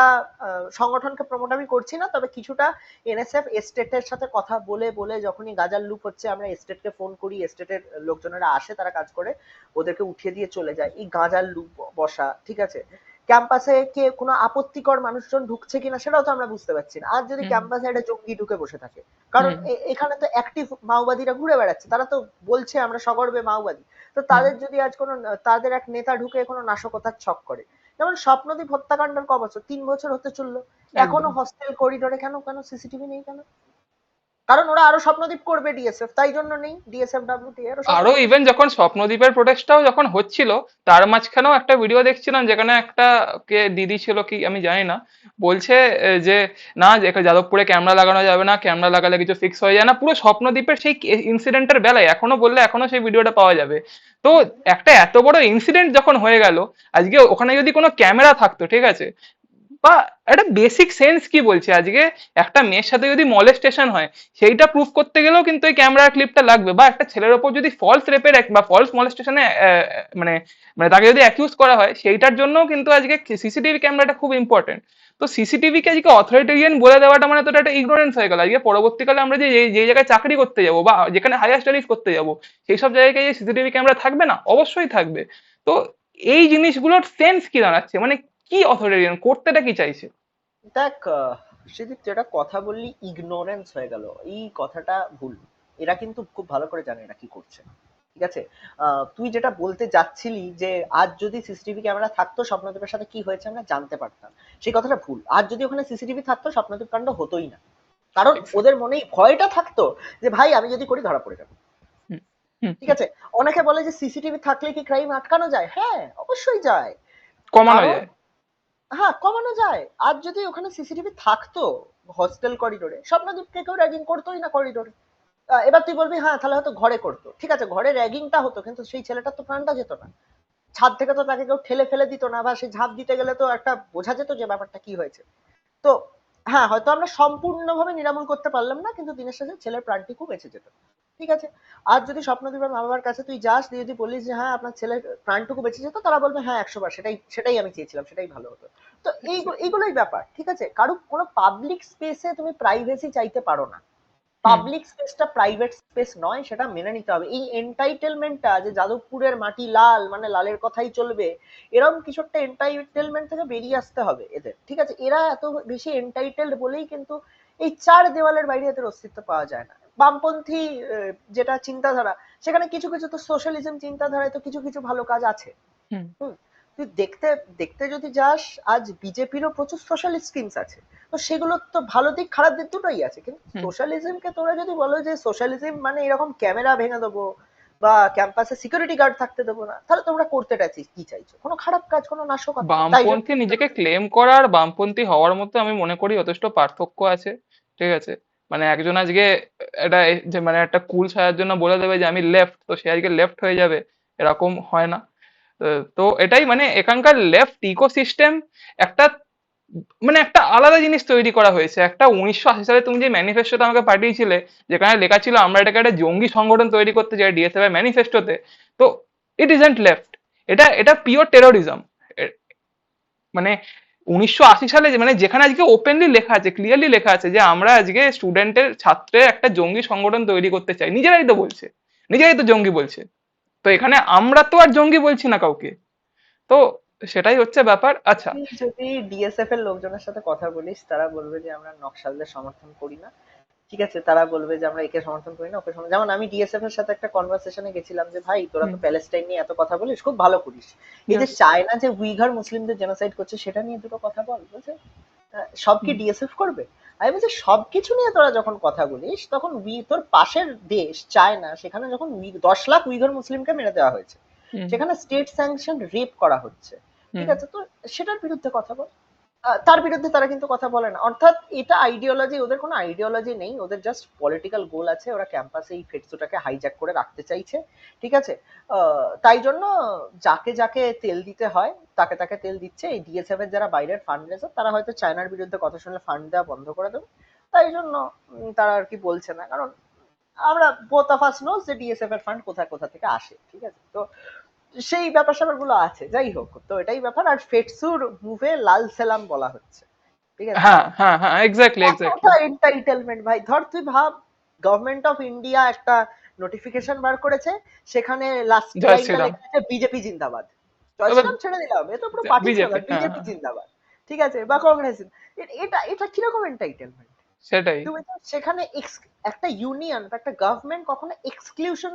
সংগঠনকে প্রমোট আমি করছি না, তবে কিছুটা এনএসএফ এস্টেটের সাথে কথা বলে বলে, যখনই গাঁজার লুপ হচ্ছে আমরা এস্টেটকে ফোন করি, এস্টেটের লোকজনেরা আসে, তারা কাজ করে, ওদেরকে উঠিয়ে দিয়ে চলে যায়। এই গাঁজার লুপ বসা, ঠিক আছে, ক্যাম্পাসে কে কোনো আপত্তিকর মানুষজন ঢুকছে কিনা সেটাও তো আমরা বুঝতে পারছি না। আর যদি হুম ক্যাম্পাসে একটা জঙ্গি ঢুকে বসে থাকে, কারণ হুম এখানে তো অ্যাক্টিভ মাওবাদীরা ঘুরে বেড়াচ্ছে, তারা তো বলছে আমরা সগর্বে মাওবাদী। তো হুম তাদের যদি আজ কোনো, তাদের এক নেতা ঢুকে কোনো নাশকতার ছক করে, যেমন স্বপ্নদীপ হত্যাকাণ্ডের ক বছর, 3 বছর হতে চললো, এখনো একদম। হস্টেল করিডোরে কেন কেন সিসিটিভি নেই কেন? কারণ ওরা আরো স্বপ্নদীপ করবে ডিএসএফ, তাই জন্য নেই, ডিএসএফ ডাব্লিউটি আরো আরো স্বপ্নদীপ। ইভেন যখন স্বপ্নদ্বীপের প্রোটেস্টটাও যখন হচ্ছিল, তার মাঝখানেও একটা ভিডিও দেখছিলাম যেখানে একটা কে দিদি ছিল কি আমি জানি না, বলছে যে না, যে যাদবপুরে ক্যামেরা লাগানো যাবে না, ক্যামেরা লাগালে কিছু ফিক্স হয়ে যায় না, পুরো স্বপ্নদ্বীপের সেই ইনসিডেন্টের বেলায় এখনো বললে এখনো সেই ভিডিওটা পাওয়া যাবে। তো একটা এত বড় ইনসিডেন্ট যখন হয়ে গেল, আজকে ওখানে যদি কোনো ক্যামেরা থাকতো, ঠিক আছে, বা একটা বেসিক সেন্স কি বলছে, আজকে একটা মেয়ের সাথে যদি মলেস্টেশন হয়, সেইটা প্রুফ করতে গেলেও কিন্তু এই ক্যামেরার ক্লিপটা লাগবে। বা একটা ছেলের ওপর যদি ফলস রেপের বা ফলস মলেস্টেশনে মানে মানে তাকে যদি অ্যাকিউজ করা হয়, সেইটার জন্য কিন্তু আজকে সিসিটিভি ক্যামেরাটা খুব ইম্পর্টেন্ট। তো সিসিটিভি কে আজকে অথরিটেরিয়ান বলে দেওয়াটা মানে তো এটা একটা ইগনোরেন্স হয়ে গেল। আজকে পরবর্তীকালে আমরা যে যে জায়গায় চাকরি করতে যাব বা যেখানে হায়ার স্টাডিজ করতে যাব, সেই সব জায়গায় সিসিটিভি ক্যামেরা থাকবে না? অবশ্যই থাকবে। তো এই জিনিসগুলোর সেন্স কি দাঁড়াচ্ছে, মানে কি অথরিটেরিয়ান করতেটা কি চাইছে? দেখ সেদিক যেটা কথা বললি ইগনোরেন্স হয়ে গেল, এই কথাটা ভুল। এরা কিন্তু খুব ভালো করে জানে এরা কি করছে। ঠিক আছে, তুই যেটা বলতে যাচ্ছিলি যে আজ যদি সিসিটিভি ক্যামেরা থাকতো স্বপ্নদীপের সাথে কি হয়েছে আমরা জানতে পারতাম, সেই কথাটা ভুল। আজ যদি ওখানে সিসিটিভি থাকতো স্বপ্নদীপ কাণ্ড হতোই না, কারণ ওদের মনেই ভয়টা থাকতো যে ভাই আমি যদি করি ধরা পড়ে যাবো। হুম হুম ঠিক আছে, অনেকে বলে যে সিসিটিভি থাকলে কি ক্রাইম আটকানো যায়? হ্যাঁ, অবশ্যই যায়। কমানো কারণ যায়। হ্যাঁ, কমানো যায়। আজ যদি ওখানে সিসিটিভি থাকতো হস্টেল করিডোরে, স্বপ্নদীপকে কেউ র্যাগিং করতোই না করিডোরে। এবার তুই বলবি হ্যাঁ তাহলে হয়তো ঘরে করতো, ঠিক আছে, ঘরে র্যাগিংটা হতো কিন্তু সেই ছেলেটার তো প্রাণটা যেত না। ছাদ থেকে তো তাকে কেউ ঠেলে ফেলে দিত না, বা সে ঝাঁপ দিতে গেলে তো একটা বোঝা যেত যে ব্যাপারটা কি হয়েছে। তো হ্যাঁ হয়তো আমরা সম্পূর্ণভাবে নিরাময় করতে পারলাম না, কিন্তু দিনের শেষে ছেলের প্রাণটুকু বেঁচে যেত। ঠিক আছে, আজ যদি স্বপ্নদীপের মা বাবার কাছে তুই যাস, তুই যদি বলিস যে হ্যাঁ আপনার ছেলের প্রাণটুকু বেঁচে যেত, তারা বলবে হ্যাঁ 100 বার, সেটাই সেটাই আমি চেয়েছিলাম, সেটাই ভালো হতো। তো এইগুলোই ব্যাপার। ঠিক আছে, কারো কোনো পাবলিক স্পেসে তুমি প্রাইভেসি চাইতে পারো না, হুম। পাবলিক স্পেসটা প্রাইভেট স্পেস নয়, সেটা মেনে নিতে হবে। এই এন্টাইটেলমেন্টটা যে যাদবপুরের মাটি লাল মানে লালের কথাই চলবে, এরকম কিছু একটা এন্টাইটেলমেন্ট থেকে বেরিয়ে আসতে হবে এদের। ঠিক আছে, এরা এত বেশি এন্টাইটেলড বলেই কিন্তু এই চার দেওয়ালের বাইরে এদের অস্তিত্ব পাওয়া যায় না। বামপন্থী যেটা চিন্তাধারা, সেখানে কিছু কিছু তো সোশ্যালিজম চিন্তাধারায় তো কিছু কিছু ভালো কাজ আছে। হুম। হুম, তুই দেখতে দেখতে যদি যাস, আজ বিজেপিরও প্রচুর সোশ্যালিস্ট স্কিমস আছে, তো সেগুলো তো ভালো দিক খারাপ দিক দুটোই আছে। কিন্তু হুম। সোশ্যালিজমকে তোরা যদি বলো যে সোশ্যালিজম মানে এরকম ক্যামেরা ভেঙে দেবো বা ক্যাম্পাসে সিকিউরিটি গার্ড থাকতে দেবো না, তাহলে তোমরা করতে কি চাইছো? কোনো খারাপ কাজ, কোনো নাশকতা, তাই জন্য বামপন্থী নিজেকে ক্লেম করা আর বামপন্থী হওয়ার মধ্যে আমি মনে করি যথেষ্ট পার্থক্য আছে। ঠিক আছে, মানে একজন আজকে এটা যে মানে একটা কুল সাজার জন্য বলে দেবে যে আমি লেফট, তো সে আজকে লেফট হয়ে যাবে, এরকম হয় না। তো এটাই মানে এখানকার লেফট ইকোসিস্টেম একটা মানে একটা আলাদা জিনিস তৈরি করা হয়েছে। একটা 1980 সালে তুমি যে ম্যানিফেস্টোটা আমাকে পাঠিয়েছিলে, যেখানে লেখা ছিল আমরা এটাকে একটা জঙ্গি সংগঠন তৈরি করতে চাই ডিএসএফ এর ম্যানিফেস্টোতে, তো ইট ইজন্ট লেফট, এটা এটা পিওর টেরোরিজম। মানে 1980 সালে মানে যেখানে আজকে ওপেনলি লেখা আছে, ক্লিয়ারলি লেখা আছে যে আমরা আজকে স্টুডেন্টের ছাত্রের একটা জঙ্গি সংগঠন তৈরি করতে চাই, নিজেরাই তো বলছে, নিজেরাই তো জঙ্গি বলছে। তো এখানে আমরা তো আর জঙ্গি বলছি না কাউকে। তো সেটাই হচ্ছে ব্যাপার। আচ্ছা। তুই যদি ডিএসএফ এর লোকজনের সাথে কথা বলিস, তারা বলবে যে আমরা নকশালদের সমর্থন করি না। ঠিক আছে, তারা বলবে যে আমরা একে সমর্থন করি না, ওকে সমর্থন, যেমন আমি ডিএসএফ এর সাথে একটা কনভারসেশনে গেছিলাম যে ভাই তোরা হুম। তো প্যালেস্টাইন নিয়ে এত কথা বলিস, খুব ভালো করিস, এই যে ইয়েস। চায়না যে উইঘার মুসলিমদের জেনোসাইড করছে সেটা নিয়ে দুটো কথা বল। বলছে সব কি হুম। ডিএসএফ করবে? আমি বলছি সবকিছু নিয়ে তোরা যখন কথা বলিস, তখন তোর পাশের দেশ চায়না, সেখানে যখন 10 লাখ উইঘর মুসলিমকে মেরে দেওয়া হয়েছে, হুম। সেখানে স্টেট স্যাংশন রেপ করা হচ্ছে, ঠিক হুম। আছে, তো সেটার বিরুদ্ধে কথা বল। তার বিরুদ্ধে তারা কিন্তু কথা বলে না। অর্থাৎ এটা আইডিওলজি, ওদের কোনো আইডিওলজি নেই, ওদের জাস্ট পলিটিক্যাল গোল আছে, ওরা ক্যাম্পাসে এই ফেটসোটাকে হাইজ্যাক করে রাখতে চাইছে। ঠিক আছে, তাই জন্য যাকে যাকে তেল দিতে হয় তাকে তাকে তেল দিচ্ছে। এই ডিএসএফ এর যারা বাইরের ফান্ড রেজার, তারা হয়তো চায়নার বিরুদ্ধে কথা শুনলে ফান্ড দেওয়া বন্ধ করে দেবে, তাই জন্য তারা আর কি বলছে না। কারণ আমরা বোথ অফ আস নোস যে ডিএসএফ এর ফান্ড কোথা কোথা থেকে আসে। ঠিক আছে, তো সেই ব্যাপার স্যাপার গুলো আছে। যাই হোক, তো এটাই ব্যাপার। আর ফেটসুর মুভে লাল সেলাম বলা হচ্ছে। ঠিক আছে, হ্যাঁ, হ্যাঁ, হ্যাঁ, এক্স্যাক্টলি, এক্স্যাক্টলি। কতটা এন্টাইটেলমেন্ট ভাই! ধর তুই ভাব, গভর্নমেন্ট অফ ইন্ডিয়া একটা নোটিফিকেশন বার করেছে, সেখানে লাস্ট জয় লাইনটা শ্রীরাম। লেখা আছে বিজেপি জিন্দাবাদ। জয় এবার শ্রীরাম ছেড়ে দিলাম, এ তো পুরো পার্টি বিজেপি, স্লোগান, হ্যাঁ, বিজেপি হ্যাঁ, জিন্দাবাদ। ঠিক আছে, বা কংগ্রেস। এটা এটা কিরকম এন্টাইটেলমেন্ট? সেটাই। তুমি তো সেখানে একটা ইউনিয়ন বা একটা গভর্নমেন্ট কখনো এক্সক্লুশন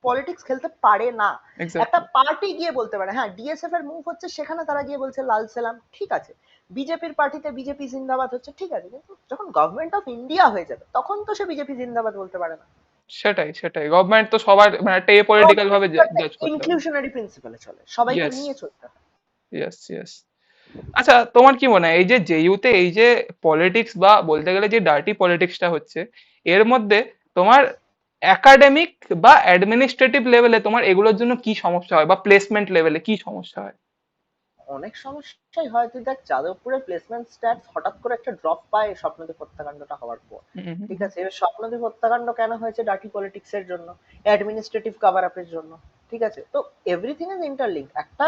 পলিটিক্স খেলতে পারে না। একটা এক্স্যাক্টলি। পার্টি গিয়ে বলতে পারে হ্যাঁ ডিএসএফ এর মুভ হচ্ছে, সেখানে তারা গিয়ে বলছে লাল সালাম, ঠিক আছে। বিজেপির পার্টিতে বিজেপি জিন্দাবাদ হচ্ছে, ঠিক আছে, কিন্তু যখন গভর্নমেন্ট অফ ইন্ডিয়া হয়ে যাবে, তখন তো সে বিজেপি জিন্দাবাদ বলতে পারে না। সেটাই, সেটাই, গভর্নমেন্ট তো সবার মানে একটা পলিটিক্যাল ভাবে গভর্নমেন্ট একটা জাজ করতে হবে। ইনক্লুশনারি প্রিন্সিপালে চলে, সবাইকে ইয়েস, নিয়ে চলতে হয়। Yes, yes. আচ্ছা, তোমার কি মনে হয় এই যে জেইউতে এই যে পলিটিক্স বা বলতে গেলে যে ডার্টি পলিটিক্সটা হচ্ছে, এর মধ্যে তোমার একাডেমিক বা অ্যাডমিনিস্ট্রেটিভ লেভেলে তোমার এগুলোর জন্য কি সমস্যা হয়, বা প্লেসমেন্ট লেভেলে কি সমস্যা হয়? অনেক সমস্যাই হয়। তুই দেখ যাদবপুরের প্লেসমেন্ট স্ট্যাটস হঠাৎ করে একটা ড্রপ পায় স্বপ্নদীপ হত্যাকাণ্ডটা হওয়ার পর। হুম। হুম। ঠিক হুম। আছে, এবার স্বপ্নদীপ হত্যাকাণ্ড কেন হয়েছে? ডার্টি পলিটিক্স এর জন্য, অ্যাডমিনিস্ট্রেটিভ কভার আপের জন্য। ঠিক আছে, তো এভরিথিং ইজ ইন্টারলিঙ্ক। একটা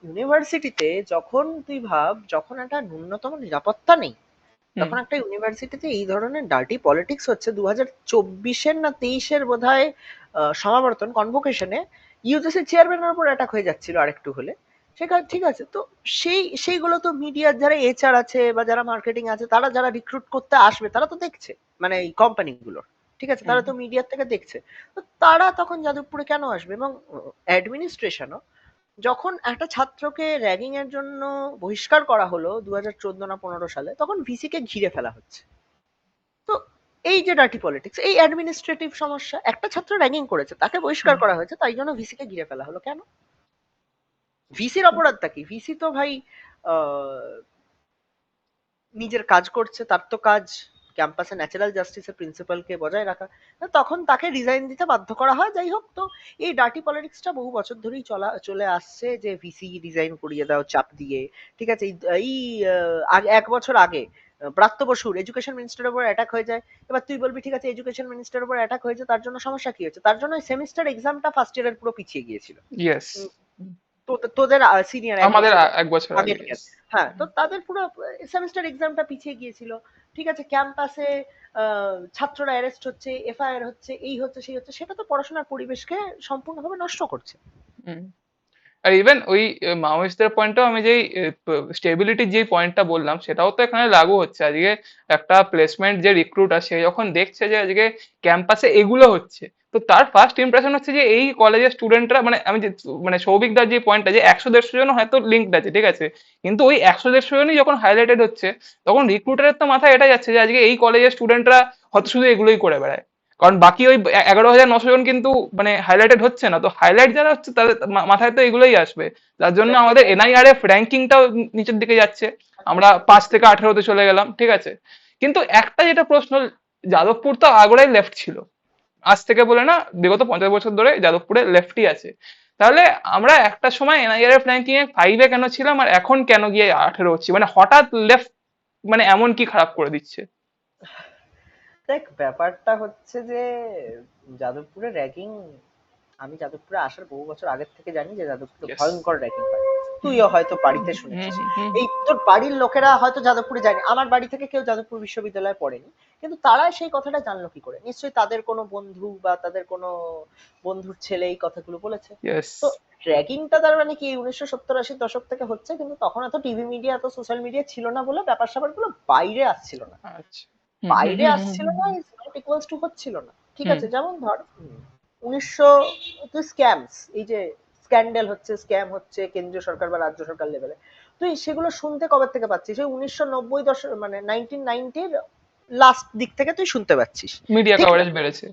ইউনিভার্সিটিতে যখন তুই ভাব, যখন একটা ন্যূনতম নিরাপত্তা নেই, হুম। যখন একটা ইউনিভার্সিটিতে এই ধরনের ডার্টি পলিটিক্স হচ্ছে, 2024-এর না 23-এর বোধ হয় সমাবর্তন কনভোকেশনে ইউজিসি চেয়ারম্যানের উপর অ্যাটাক হয়ে যাচ্ছিল আরেকটু হলে। সেখানে ঠিক আছে, তো সেইগুলো তো মিডিয়ার যারা এইচআর আছে বা যারা মার্কেটিং আছে, তারা যারা রিক্রুট করতে আসবে, তারা তো দেখছে, মানে এই কোম্পানিগুলোর। ঠিক আছে, হুম। তারা তো মিডিয়ার থেকে দেখছে। তো তারা তখন যাদবপুরে কেন আসবে? এবং অ্যাডমিনিস্ট্রেশনও, যখন একটা ছাত্রকে র্যাগিং এর জন্য বহিষ্কার করা হলো 2014 না 15 সালে, তখন ভিসি কে ঘিরে ফেলা হচ্ছে। তো এই যে ডার্টি পলিটিক্স, এই অ্যাডমিনিস্ট্রেটিভ সমস্যা, একটা ছাত্র র্যাগিং করেছে, তাকে বহিষ্কার হুম। করা হয়েছে, তাই জন্য ভিসি কে ঘিরে ফেলা হলো কেন? ভিসির অপরাধটা কি? ভিসি তো ভাই আহ, নিজের কাজ করছে, তার তো কাজ ক্যাম্পাসে ন্যাচারাল জাস্টিসের প্রিন্সিপালকে বজায় রাখা, তখন তাকে রিজাইন দিতে বাধ্য করা হয়। যাই হোক, তো এই ডার্টি পলিটিক্সটা বহু বছর ধরেই চলে আসছে, যে ভিসি রিজাইন করিয়ে দাও চাপ দিয়ে। ঠিক আছে, এই আগে 1 বছর আগে ব্রাত্য বসুর এডুকেশন মিনিস্টারের উপর অ্যাটাক হয়ে যায়। এবার তুই বলবি ঠিক আছে, এডুকেশন মিনিস্টারের উপর অ্যাটাক হয়েছে, তার জন্য সমস্যা কি হয়েছে? তার জন্য সেমিস্টার এক্সামটা ফার্স্ট ইয়ারের পুরো পিছিয়ে গিয়েছিল। ইয়েস, তোদের সিনিয়র এক আমাদের বছর এক বছর আগে, আগের yes. ইয়ার। হ্যাঁ, তো তাদের পুরো সেমিস্টার এক্সামটা পিছিয়ে গিয়েছিল। ঠিক আছে, ক্যাম্পাসে ছাত্ররা অ্যারেস্ট হচ্ছে, এফআইআর হচ্ছে, এই হচ্ছে সেই হচ্ছে, সেটা তো পড়াশোনার পরিবেশকে সম্পূর্ণভাবে নষ্ট করছে। হুম। আর ইভেন ওই মাওয়িস্টদের পয়েন্টটাও আমি যেই স্টেবিলিটির যে পয়েন্টটা বললাম সেটাও তো এখানে লাগু হচ্ছে। আজকে একটা প্লেসমেন্ট যে রিক্রুটার, সে যখন দেখছে যে আজকে ক্যাম্পাসে এগুলো হচ্ছে, তো তার ফার্স্ট ইমপ্রেশন হচ্ছে যে এই কলেজের স্টুডেন্টরা, মানে আমি যে মানে সৌভিকদার যে পয়েন্টটা, যে 100-150 জন হয়তো লিঙ্কড আছে, ঠিক আছে, কিন্তু ওই 100-150 জনই যখন হাইলাইটেড হচ্ছে, তখন রিক্রুটারের তো মাথায় এটা যাচ্ছে যে আজকে এই কলেজের স্টুডেন্টরা হয়তো শুধু এগুলোই করে বেড়ায়। কারণ বাকি ওই 11,900 জন কিন্তু মানে হাইলাইটেড হচ্ছে না, তো হাইলাইট যারা হচ্ছে তাদের মাথায় তো এগুলোই আসবে। যার জন্য আমাদের এনআইআরএফ র্যাঙ্কিংটাও নিচের দিকে যাচ্ছে, আমরা 5 থেকে 18তে চলে গেলাম, ঠিক আছে। কিন্তু একটা যেটা প্রশ্ন, যাদবপুর তো আগোড়াই লেফট ছিল, আজ থেকে বলে না, বিগত 50 বছর ধরে যাদবপুরে লেফটই আছে। তাহলে আমরা একটা সময় এনআইআরএফ র্যাঙ্কিং এ 5-এ কেন ছিলাম, আর এখন কেন গিয়ে 18 হচ্ছি? মানে হঠাৎ লেফট মানে এমন কি খারাপ করে দিচ্ছে? দেখ, ব্যাপারটা হচ্ছে যে যাদবপুরের র্যাগিং, আমি যাদবপুরে আসার বহু বছর আগের থেকে জানি যে যাদবপুরে ইয়েস। ভয়ঙ্কর র্যাগিং হয়। তুইও হয়তো বাড়িতে হুম শুনেছিস। হুম হুম এই তোর বাড়ির লোকেরা হয়তো যাদবপুরে যায়নি, আমার বাড়ি থেকে কেউ যাদবপুর বিশ্ববিদ্যালয়ে পড়েনি, কিন্তু তারা সেই কথাটা জানলো কি করে? নিশ্চয়ই তাদের কোনো বন্ধু বা তাদের কোনো বন্ধুর ছেলে এই কথাগুলো বলেছে। ইয়েস। তো র্যাগিংটা তার মানে কি 1970-80 দশক থেকে হচ্ছে, কিন্তু তখন এত টিভি মিডিয়া, এত সোশ্যাল মিডিয়া ছিল না বলে ব্যাপার স্যাপার গুলো বাইরে আসছিল না। আচ্ছা। হুম হুম বাইরে হুম হুম আসছিল হুম না ইজ নট ইকুয়ালস টু হচ্ছিল না। ঠিক হুম আছে, যেমন ধর 1900, তুই স্ক্যামস, এই যে স্ক্যান্ডেল হচ্ছে, স্ক্যাম হচ্ছে কেন্দ্রীয় সরকার বা রাজ্য সরকার লেভেলে, তুই সেগুলো শুনতে কবে থেকে পাচ্ছিস? ওই 1990 দশক, মানে 1990-র লাস্ট দিক থেকে তুই শুনতে পাচ্ছিস। মিডিয়া ঠিক না? কভারেজ বেড়েছে।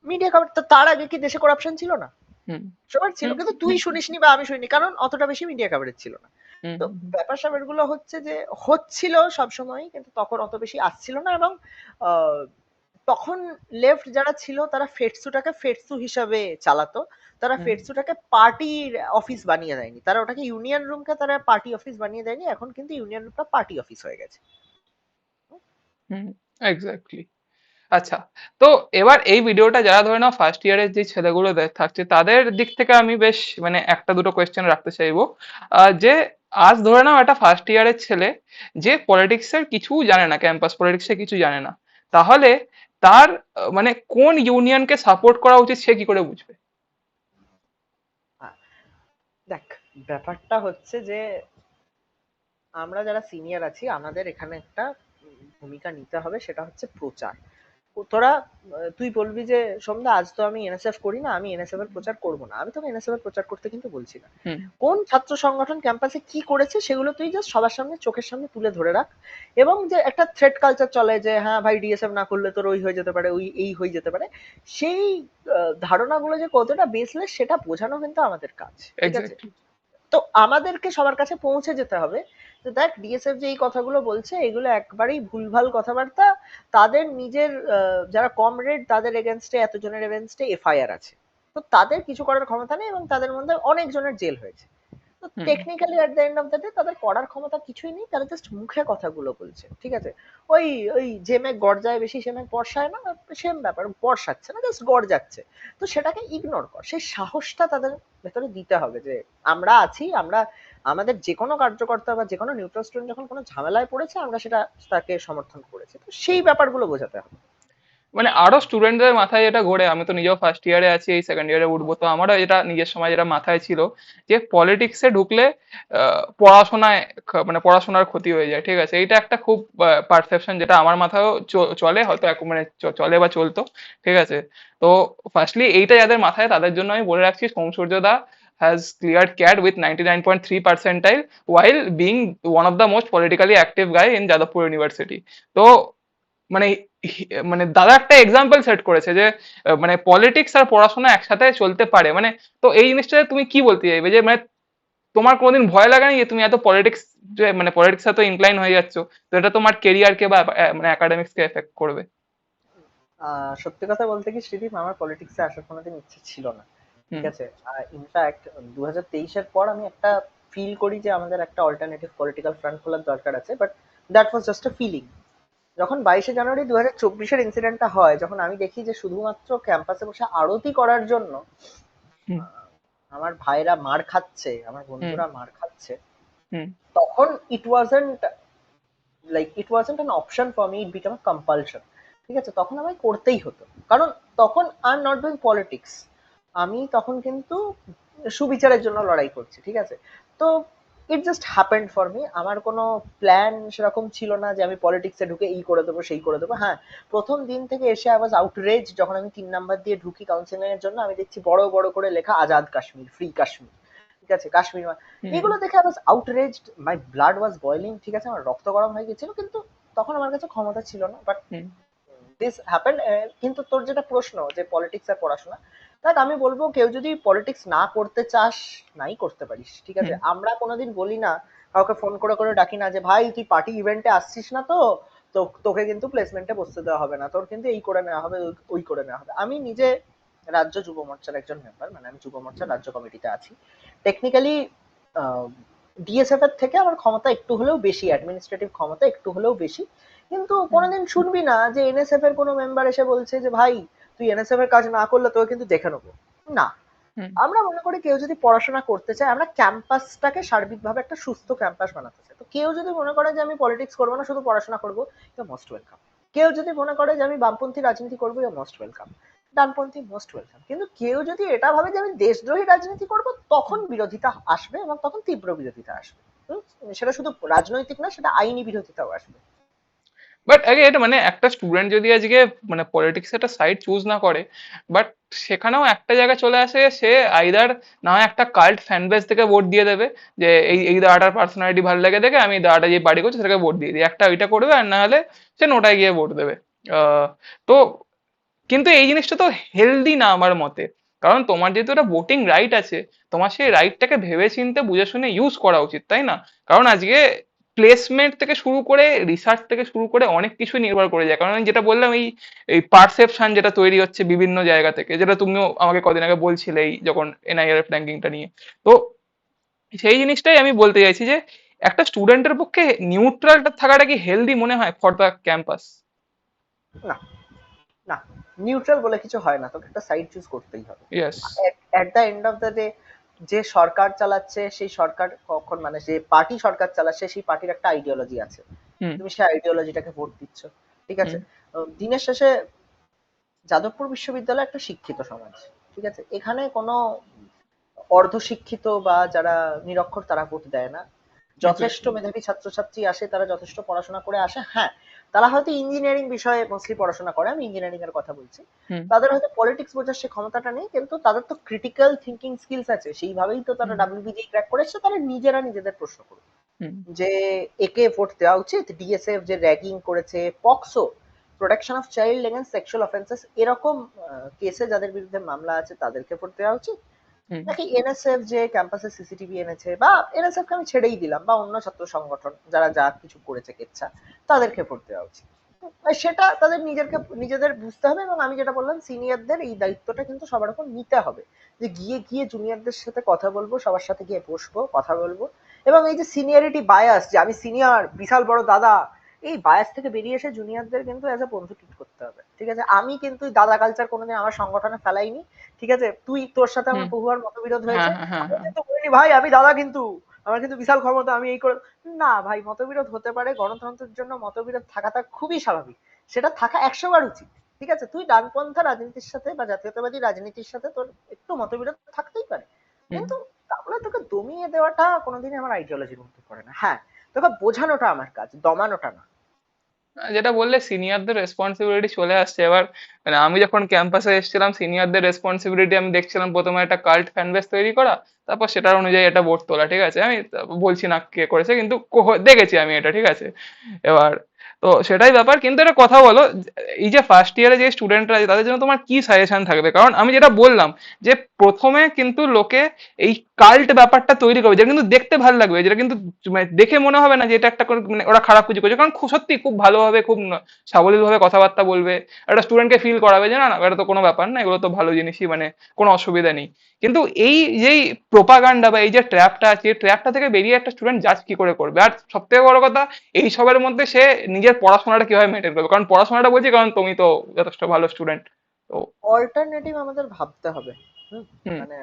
মিডিয়া কভার তো, তার আগে কি দেশে করাপশন ছিল না? হুম সবার ছিল, হুম কিন্তু তুই হুম শুনিসনি বা আমি শুনিনি, কারণ অতটা বেশি মিডিয়া কভারেজ ছিল না। হুম তো হুম ব্যাপার স্যাপার গুলো হচ্ছে যে হচ্ছিল সবসময়, কিন্তু তখন অত বেশি আসছিল না। এবং আহ, তখন লেফট যারা ছিল তারা ফেটসুটাকে ফেটসু হিসাবে চালাতো। তারা হুম ফেটসুটাকে পার্টির অফিস বানিয়ে দেয়নি, তারা ওটাকে ইউনিয়ন রুমকে তারা পার্টি অফিস বানিয়ে দেয়নি। এখন কিন্তু ইউনিয়ন রুমটা পার্টি অফিস হয়ে গেছে। হুম, এক্স্যাক্টলি। আচ্ছা, তো এবার এই ভিডিওটা যারা ধরে নাও ফার্স্ট ইয়ারের যে ছেলেগুলো থাকছে, তাদের দিক থেকে আমি বেশ মানে একটা দুটো কোয়েশ্চেন রাখতে চাইবো। যে আজ ধরে নাও একটা ফার্স্ট ইয়ারের ছেলে, যে পলিটিক্সের কিছু জানে না, ক্যাম্পাস পলিটিক্সে কিছু জানে না, তাহলে তার মানে কোন ইউনিয়নকে সাপোর্ট করা উচিত সে কি করে বুঝবে? আহ, দেখ, ব্যাপারটা হচ্ছে যে আমরা যারা সিনিয়র আছি আমাদের এখানে একটা ভূমিকা নিতে হবে, সেটা হচ্ছে প্রচার। তোরা তুই বলবি যে সন্ধ্যা, আজ তো আমি এনএসএফ করি না, আমি এনএসএফ এর প্রচার করবো না। আমি তোকে এনএসএফ এর প্রচার করতে কিন্তু বলছি না। হুম কোন ছাত্র সংগঠন ক্যাম্পাসে কি করেছে সেগুলো তুই জাস্ট সবার সামনে, চোখের সামনে তুলে ধরে রাখ। এবং যে একটা থ্রেট কালচার চলে যে হ্যাঁ ভাই, ডিএসএফ না করলে তোর ওই হয়ে যেতে পারে, ওই এই হয়ে যেতে পারে, সেই ধারণাগুলো যে কতটা বেসলেস সেটা বোঝানো কিন্তু আমাদের কাজ। ঠিক আছে, এক্স্যাক্টলি। তো আমাদেরকে সবার কাছে পৌঁছে যেতে হবে যে দেখ, ডিএসএফ যে এই কথাগুলো বলছে এগুলো একবারেই ভুলভাল কথাবার্তা। তাদের নিজের যারা কমরেড তাদের এগেনস্টে, এতজনের এগেনস্টে এফআইআর আছে, তো তাদের কিছু করার ক্ষমতা নেই, এবং তাদের মধ্যে অনেক জনের জেল হয়েছে। তো hmm technically at the end of the day তাদের করার ক্ষমতা কিছুই নেই, তারা জাস্ট মুখে কথাগুলো বলছে। ঠিক আছে, ওই ওই যে মেঘ গর্জায় বেশি সে মেঘ বর্ষায় না, সেম ব্যাপার, বর্ষাচ্ছে না, জাস্ট গর্জাচ্ছে। তো সেটাকে ইগনোর কর, সেই সাহসটা তাদের ভেতরে দিতে হবে যে আমরা আছি, আমরা আমাদের যে কোনো কার্যকর্তা বা যে কোনো নিউট্রাল স্টুডেন্ট যখন কোনো ঝামেলায় পড়েছে আমরা সেটা তাকে সমর্থন করেছি, তো সেই ব্যাপারগুলো বোঝাতে হবে। মানে আরো স্টুডেন্টদের মাথায় এটা ঘোরে, আমি তো নিজেও ফার্স্ট ইয়ারে আছি, এই সেকেন্ড ইয়ারে উঠবো, তো আমারও এটা নিজের সময় যেটা মাথায় ছিল, যে পলিটিক্সে ঢুকলে পড়াশোনায় মানে পড়াশোনার ক্ষতি হয়ে যায়, ঠিক আছে, এটা একটা খুব পারসেপশন যেটা আমার মাথায়ও চলে, হয়তো মানে চলে বা চলতো, ঠিক আছে। তো ফার্স্টলি এইটা যাদের মাথায়, তাদের জন্য আমি বলে রাখছি, সোমসূর্য দা has cleared CAT with 99.3 percentile while being one of the most politically active guy in Jadavpur University. তো মানে মানে দাদা একটা এক্সাম্পল সেট করেছে যে মানে পলিটিক্স আর পড়াশোনা একসাথে চলতে পারে, মানে তো এই জিনিসটা তুমি কি বলতে চাইবে, যে মানে তোমার কোনোদিন ভয় লাগে না যে তুমি এত পলিটিক্স, মানে পলিটিক্স এত ইনক্লাইন হয়ে যাচ্ছ, তো এটা তোমার কেরিয়ারকে বা মানে একাডেমিক্স কে এফেক্ট করবে? সত্যি কথা বলতে কি শ্রীদীপ, আমার পলিটিক্সে আসার কোনোদিন ইচ্ছে ছিল না। ঠিক হুম। আছে, ইনফ্যাক্ট 2023-এর পর আমি একটা ফিল করি যে আমাদের একটা অল্টারনেটিভ পলিটিক্যাল ফ্রন্ট খোলার দরকার আছে, but that was just a feeling. যখন 22শে জানুয়ারি 2024-এর ইনসিডেন্টটা হয়, যখন আমি দেখি যে শুধুমাত্র ক্যাম্পাসে বসে আরতি করার জন্য হুম। আমার ভাইরা মার খাচ্ছে, আমার হুম। বন্ধুরা মার খাচ্ছে, হুম। তখন ইট wasn't an option for me, it become compulsion. ঠিক আছে, তখন আমায় করতেই হতো, কারণ তখন I am not doing politics, আমি তখন কিন্তু সুবিচারের জন্য লড়াই করছি। ঠিক আছে, তো it just happened for me. আমার কোনো প্ল্যান সেরকম ছিল না যে আমি পলিটিক্সে ঢুকে এই করে দেবো সেই করে দেবো। হ্যাঁ, প্রথম দিন থেকে এসে আই ওয়াজ আউটরেজ, যখন আমি 3 নাম্বার দিয়ে ঢুকি কাউন্সিলিং এর জন্য, আমি দেখছি বড় বড় করে লেখা আজাদ কাশ্মীর, ফ্রি কাশ্মীর। ঠিক আছে, কাশ্মীর হুম। এগুলো দেখে I was outraged, my blood was boiling. ঠিক আছে, আমার রক্ত গরম হয়ে গেছিল, কিন্তু তখন আমার কাছে ক্ষমতা ছিল না। But hmm. This happened. কিন্তু তোর যেটা প্রশ্ন যে পলিটিক্স আর পড়াশোনা, দেখ আমি বলবো কেউ যদি পলিটিক্স না করতে চাস, নাই করতে পারিস। ঠিক আছে, হুম। আমরা কোনোদিন বলি না, কাউকে ফোন করে করে ডাকি না যে ভাই তুই পার্টি ইভেন্টে আসছিস না তো, তো তোকে কিন্তু প্লেসমেন্টে বসতে দেওয়া হবে না, তোর কিন্তু এই করে নেওয়া হবে, ওই করে নেওয়া হবে। আমি নিজে রাজ্য যুব মোর্চার একজন মেম্বার, মানে আমি যুব মোর্চার রাজ্য কমিটিতে আছি। টেকনিক্যালি ডিএসএফ এর থেকে আমার ক্ষমতা একটু হলেও বেশি, অ্যাডমিনিস্ট্রেটিভ ক্ষমতা একটু হলেও বেশি। কিন্তু হুম। কোনোদিন শুনবি না যে এনএসএফ এর কোনো মেম্বার এসে বলছে যে ভাই তুই এনএসএফ এর কাজ না করলে তোকে কিন্তু দেখে নেবো। না, হুম। আমরা মনে করি কেউ যদি পড়াশোনা করতে চায়, আমরা ক্যাম্পাসটাকে সার্বিকভাবে একটা সুস্থ ক্যাম্পাস বানাতে চাই। তো কেউ যদি মনে করে যে আমি পলিটিক্স করবো না, শুধু পড়াশোনা করবো, ইউ মোস্ট ওয়েলকাম। কেউ যদি মনে করে যে আমি বামপন্থী রাজনীতি করবো, ইউ মোস্ট ওয়েলকাম। ডানপন্থী মোস্ট ওয়েলকাম। কিন্তু কেউ যদি এটা ভাবে যে আমি দেশদ্রোহী রাজনীতি করবো, তখন বিরোধিতা আসবে, এবং তখন তীব্র বিরোধিতা আসবে। সেটা শুধু রাজনৈতিক না, সেটা আইনি বিরোধিতাও আসবে। বাট আগে এটা মানে একটা স্টুডেন্ট যদি আজকে মানে পলিটিক্স একটা সাইড চুজ না করে, বাট সেখানেও একটা জায়গায় চলে আসে, সে আইদার না হয় একটা কাল্ট ফ্যান বেস থেকে ভোট দিয়ে দেবে, যে এই এই দাঁড়াটার পার্সোনালিটি ভালো লাগে দেখে আমি দাঁড়াটা যে বাড়ি করছি সেটাকে ভোট দিয়ে দিই, একটা ওইটা করবে, আর না হলে সে নোটায় গিয়ে ভোট দেবে। তো কিন্তু এই জিনিসটা তো হেলদি না আমার মতে। কারণ তোমার যেহেতু একটা ভোটিং রাইট আছে, তোমার সেই রাইটটাকে ভেবে চিন্তে বুঝে শুনে ইউজ করা উচিত, তাই না? কারণ আজকে প্লেসমেন্ট থেকে শুরু করে রিসার্চ থেকে শুরু করে অনেক কিছুই নির্ভর করে যায়। কারণ আমি যেটা বললাম, এই এই পারসেপশন যেটা তৈরি হচ্ছে বিভিন্ন জায়গা থেকে, যেটা তুমিও আমাকে কদিন আগে বলছিলে এই যখন এনআইআর র্যাঙ্কিংটা নিয়ে। তো সেই জিনিসটাই আমি বলতে চাইছি যে একটা স্টুডেন্টের পক্ষে নিউট্রালটা থাকাটা কি হেলদি মনে হয় ফর দ্য ক্যাম্পাস? না, না, নিউট্রাল বলে কিছু হয় না, তোকে একটা সাইড চুজ করতেই হবে। Yes. At the end of the day, যে সরকার চালাচ্ছে সেই সরকার কখন, মানে যে পার্টি সরকার চালাচ্ছে সেই পার্টির একটা আইডিওলজি আছে, হুম। তুমি সেই আইডিওলজিটাকে ভোট দিচ্ছ। ঠিক আছে, হুম। দিনের শেষে যাদবপুর বিশ্ববিদ্যালয় একটা শিক্ষিত সমাজ। ঠিক আছে, এখানে কোনো অর্ধশিক্ষিত বা যারা নিরক্ষর তারা ভোট দেয় না। যথেষ্ট এক্স্যাক্টলি। মেধাবী ছাত্রছাত্রী আসে, তারা যথেষ্ট পড়াশোনা করে আসে। হ্যাঁ, তারা হয়তো ইঞ্জিনিয়ারিং বিষয়ে মোস্টলি পড়াশোনা করে, আমি ইঞ্জিনিয়ারিং এর কথা বলছি। হুম। তাদের হয়তো পলিটিক্স বোঝার সে ক্ষমতাটা নেই, কিন্তু তাদের তো ক্রিটিক্যাল থিঙ্কিং স্কিলস আছে, সেইভাবেই তো তারা হুম। ডাব্লিউবিজি ক্র্যাক করে এসছে। তারা নিজেরা নিজেদের প্রশ্ন করবে হুম। যে একে ভোট দেওয়া উচিত, ডিএসএফ যে র্যাগিং করেছে, POCSO, protection of child against sexual offences, এরকম কেসে যাদের বিরুদ্ধে মামলা আছে তাদেরকে ভোট দেওয়া উচিত, হুম। নাকি এনএসএফ যে ক্যাম্পাসে সিসিটিভি এনেছে, বা এনএসএফ কে আমি ছেড়েই দিলাম, বা অন্য ছাত্র সংগঠন যারা যা কিছু করেছে কেচ্ছা, তাদেরকে ভোট দেওয়া উচিত। সেটা তাদের নিজেদের বুঝতে হবে। এবং আমি যেটা বললাম, সিনিয়রদের এই দায়িত্বটা কিন্তু সবার উপর নিতে হবে, যে গিয়ে গিয়ে জুনিয়রদের সাথে কথা বলবো, সবার সাথে গিয়ে বসবো, কথা বলবো। এবং এই যে সিনিয়রিটি বায়াস, যে আমি সিনিয়র, বিশাল বড় দাদা, এই বায়াস থেকে বেরিয়ে এসে জুনিয়রদের কিন্তু অ্যাজ এ বন্ধু ট্রিট করতে হবে। ঠিক আছে, আমি কিন্তু দাদা কালচার কোনোদিন আমার সংগঠনে ফেলাইনি। ঠিক আছে, তোর সাথে আমার হুম। বহুবার মতবিরোধ হ্যাঁ, হয়েছে, হ্যাঁ, হ্যাঁ, আমি হ্যাঁ। কিন্তু বলিনি ভাই আমি দাদা, কিন্তু আমার কিন্তু বিশাল ক্ষমতা, আমি এই করে। না ভাই, মতবিরোধ হতে পারে, গণতন্ত্রের জন্য মতবিরোধ থাকাটা খুবই স্বাভাবিক, সেটা থাকা 100 বার উচিত। ঠিক আছে, তুই ডানপন্থা রাজনীতির সাথে বা জাতীয়তাবাদী রাজনীতির সাথে তোর একটু মতবিরোধ থাকতেই পারে, হুম। কিন্তু তাহলে তোকে দমিয়ে দেওয়াটা কোনোদিনই আমার আইডিওলজির মধ্যে পড়ে না। হ্যাঁ, তোকে বোঝানোটা আমার কাজ, দমানোটা না। যেটা বললে সিনিয়রদের রেসপন্সিবিলিটি চলে আসছে এবার। মানে আমি যখন ক্যাম্পাসে এসেছিলাম, সিনিয়রদের রেসপন্সিবিলিটি আমি দেখছিলাম প্রথমে একটা কাল্ট ফ্যান বেস তৈরি করা, তারপর সেটার অনুযায়ী একটা বোর্ড তোলা। ঠিক আছে, আমি বলছি না কে করেছে, কিন্তু দেখেছি আমি এটা। ঠিক আছে, এবার তো সেটাই ব্যাপার। কিন্তু একটা কথা বলো, এই যে ফার্স্ট ইয়ারে যে স্টুডেন্টরা আছে তাদের জন্য তোমার কি সাজেশন থাকবে? কারণ আমি যেটা বললাম যে প্রথমে কিন্তু লোকে এই কাল্ট ব্যাপারটা তৈরি করবে, যেটা কিন্তু দেখতে ভালো লাগবে, যেটা কিন্তু মানে দেখে মনে হবে না যে এটা একটা মানে ওরা খারাপ কিছু করছে, কারণ সত্যি খুব ভালোভাবে, খুব সাবলীল ভাবে কথাবার্তা বলবে, একটা স্টুডেন্টকে ফিল করাবে যে না না এটা তো কোনো ব্যাপার না, এগুলো তো ভালো জিনিসই, মানে কোনো অসুবিধা নেই। কিন্তু এই যেই প্রোপাগান্ডা বা এই যে ট্র্যাপটা আছে, এই ট্র্যাপটা থেকে বেরিয়ে একটা স্টুডেন্ট জাজ কি করে করবে? আর সব থেকে বড় কথা, এই সবের মধ্যে সে নিজের পড়াশোনাটা কিভাবে মেনটেন করবে? কারণ পড়াশোনাটা বলছি কারণ তুমি তো যথেষ্ট ভালো স্টুডেন্ট। তো অল্টারনেটিভ আমাদের ভাবতে হবে। হুম, হুম, মানে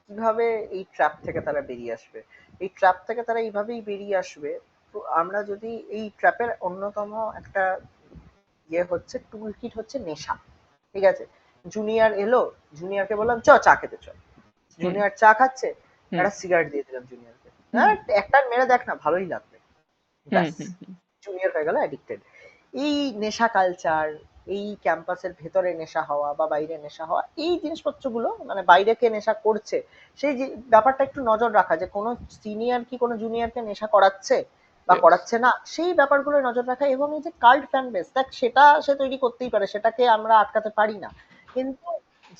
কিভাবে এই ট্র্যাপ থেকে তারা বেরিয়ে আসবে। এই ট্র্যাপ থেকে তারা এইভাবেই বেরিয়ে আসবে। তো আমরা যদি এই ট্র্যাপের অন্যতম একটা ইয়ে হচ্ছে, টুল কিট হচ্ছে নেশা। ঠিক আছে, জুনিয়র এলো, জুনিয়রকে বললাম চ চা খেতে চ, হুম, জুনিয়র চা খাচ্ছে, হুম, একটা সিগারেট দিয়ে দিলাম জুনিয়রকে, হুম, হ্যাঁ একটা মেরে দেখ না ভালোই লাগবে, হুম, ব্যাস, হুম, জুনিয়র হয়ে গেল অ্যাডিক্টেড। এই নেশা কালচার, এই ক্যাম্পাসের ভেতরে নেশা হওয়া বা বাইরে নেশা হওয়া, এই জিনিসপত্রগুলো মানে বাইরে কে নেশা করছে সেই ব্যাপারটা একটু নজর রাখা, যে কোনো সিনিয়র কি কোনো জুনিয়রকে নেশা করাচ্ছে বা yes, করাচ্ছে না, সেই ব্যাপারগুলো নজর রাখা। এবং এই যে কাল্ট ফ্যান বেস, দেখ সেটা সে তৈরি করতেই পারে, সেটাকে আমরা আটকাতে পারি না, কিন্তু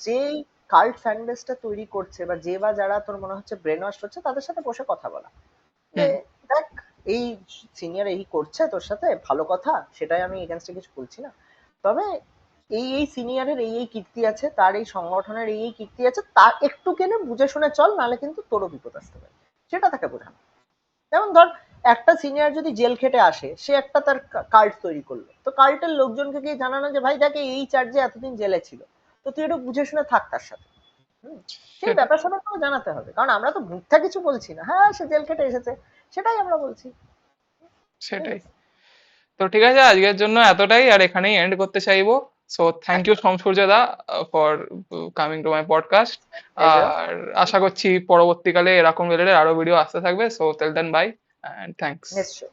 যেই কাল্ট ফ্যান বেসটা তৈরি করছে বা যে বা যারা তোর মনে হচ্ছে ব্রেন ওয়াশ হচ্ছে, তাদের সাথে বসে কথা বলা, যে হুম, দেখ এই সিনিয়র এই করছে তোর সাথে ভালো কথা, সেটাই আমি এগেনস্টে কিছু বলছি না, তবে এই সিনিয়রের এই কীর্তি আছে, তার এই সংগঠনের এই কীর্তি আছে, তার একটু কেনে বুঝে শুনে চল, নাহলে কিন্তু তোরও বিপদ আসতে পারে, সেটা তাকে বোঝানো। যেমন ধর, একটা সিনিয়র যদি জেল খেটে আসে, সে একটা তার কাল্ট তৈরি করলো, তো কাল্টের লোকজনকে গিয়ে জানানো যে ভাই দেখে এই চার্জে এতদিন জেলে ছিল, তো তুই একটু বুঝে শুনে থাক তার সাথে। হুম, সেই সেটাই, ব্যাপার স্যাপারগুলো জানাতে হবে, কারণ আমরা তো মিথ্যা কিছু বলছি না, হ্যাঁ সে জেল খেটে এসেছে, সেটাই আমরা বলছি। ঠিক সেটাই। আছে, তো ঠিক আছে, আজকের জন্য এতটাই, আর এখানেই এন্ড করতে চাইবো। সো থ্যাংক ইউ একদম, Surya da for coming to my podcast. Pleasure. আর আশা করছি পরবর্তীকালে এরকম রিলেটেড আরো ভিডিও আসতে থাকবে। So till then bye, and thanks. নিশ্চয়ই।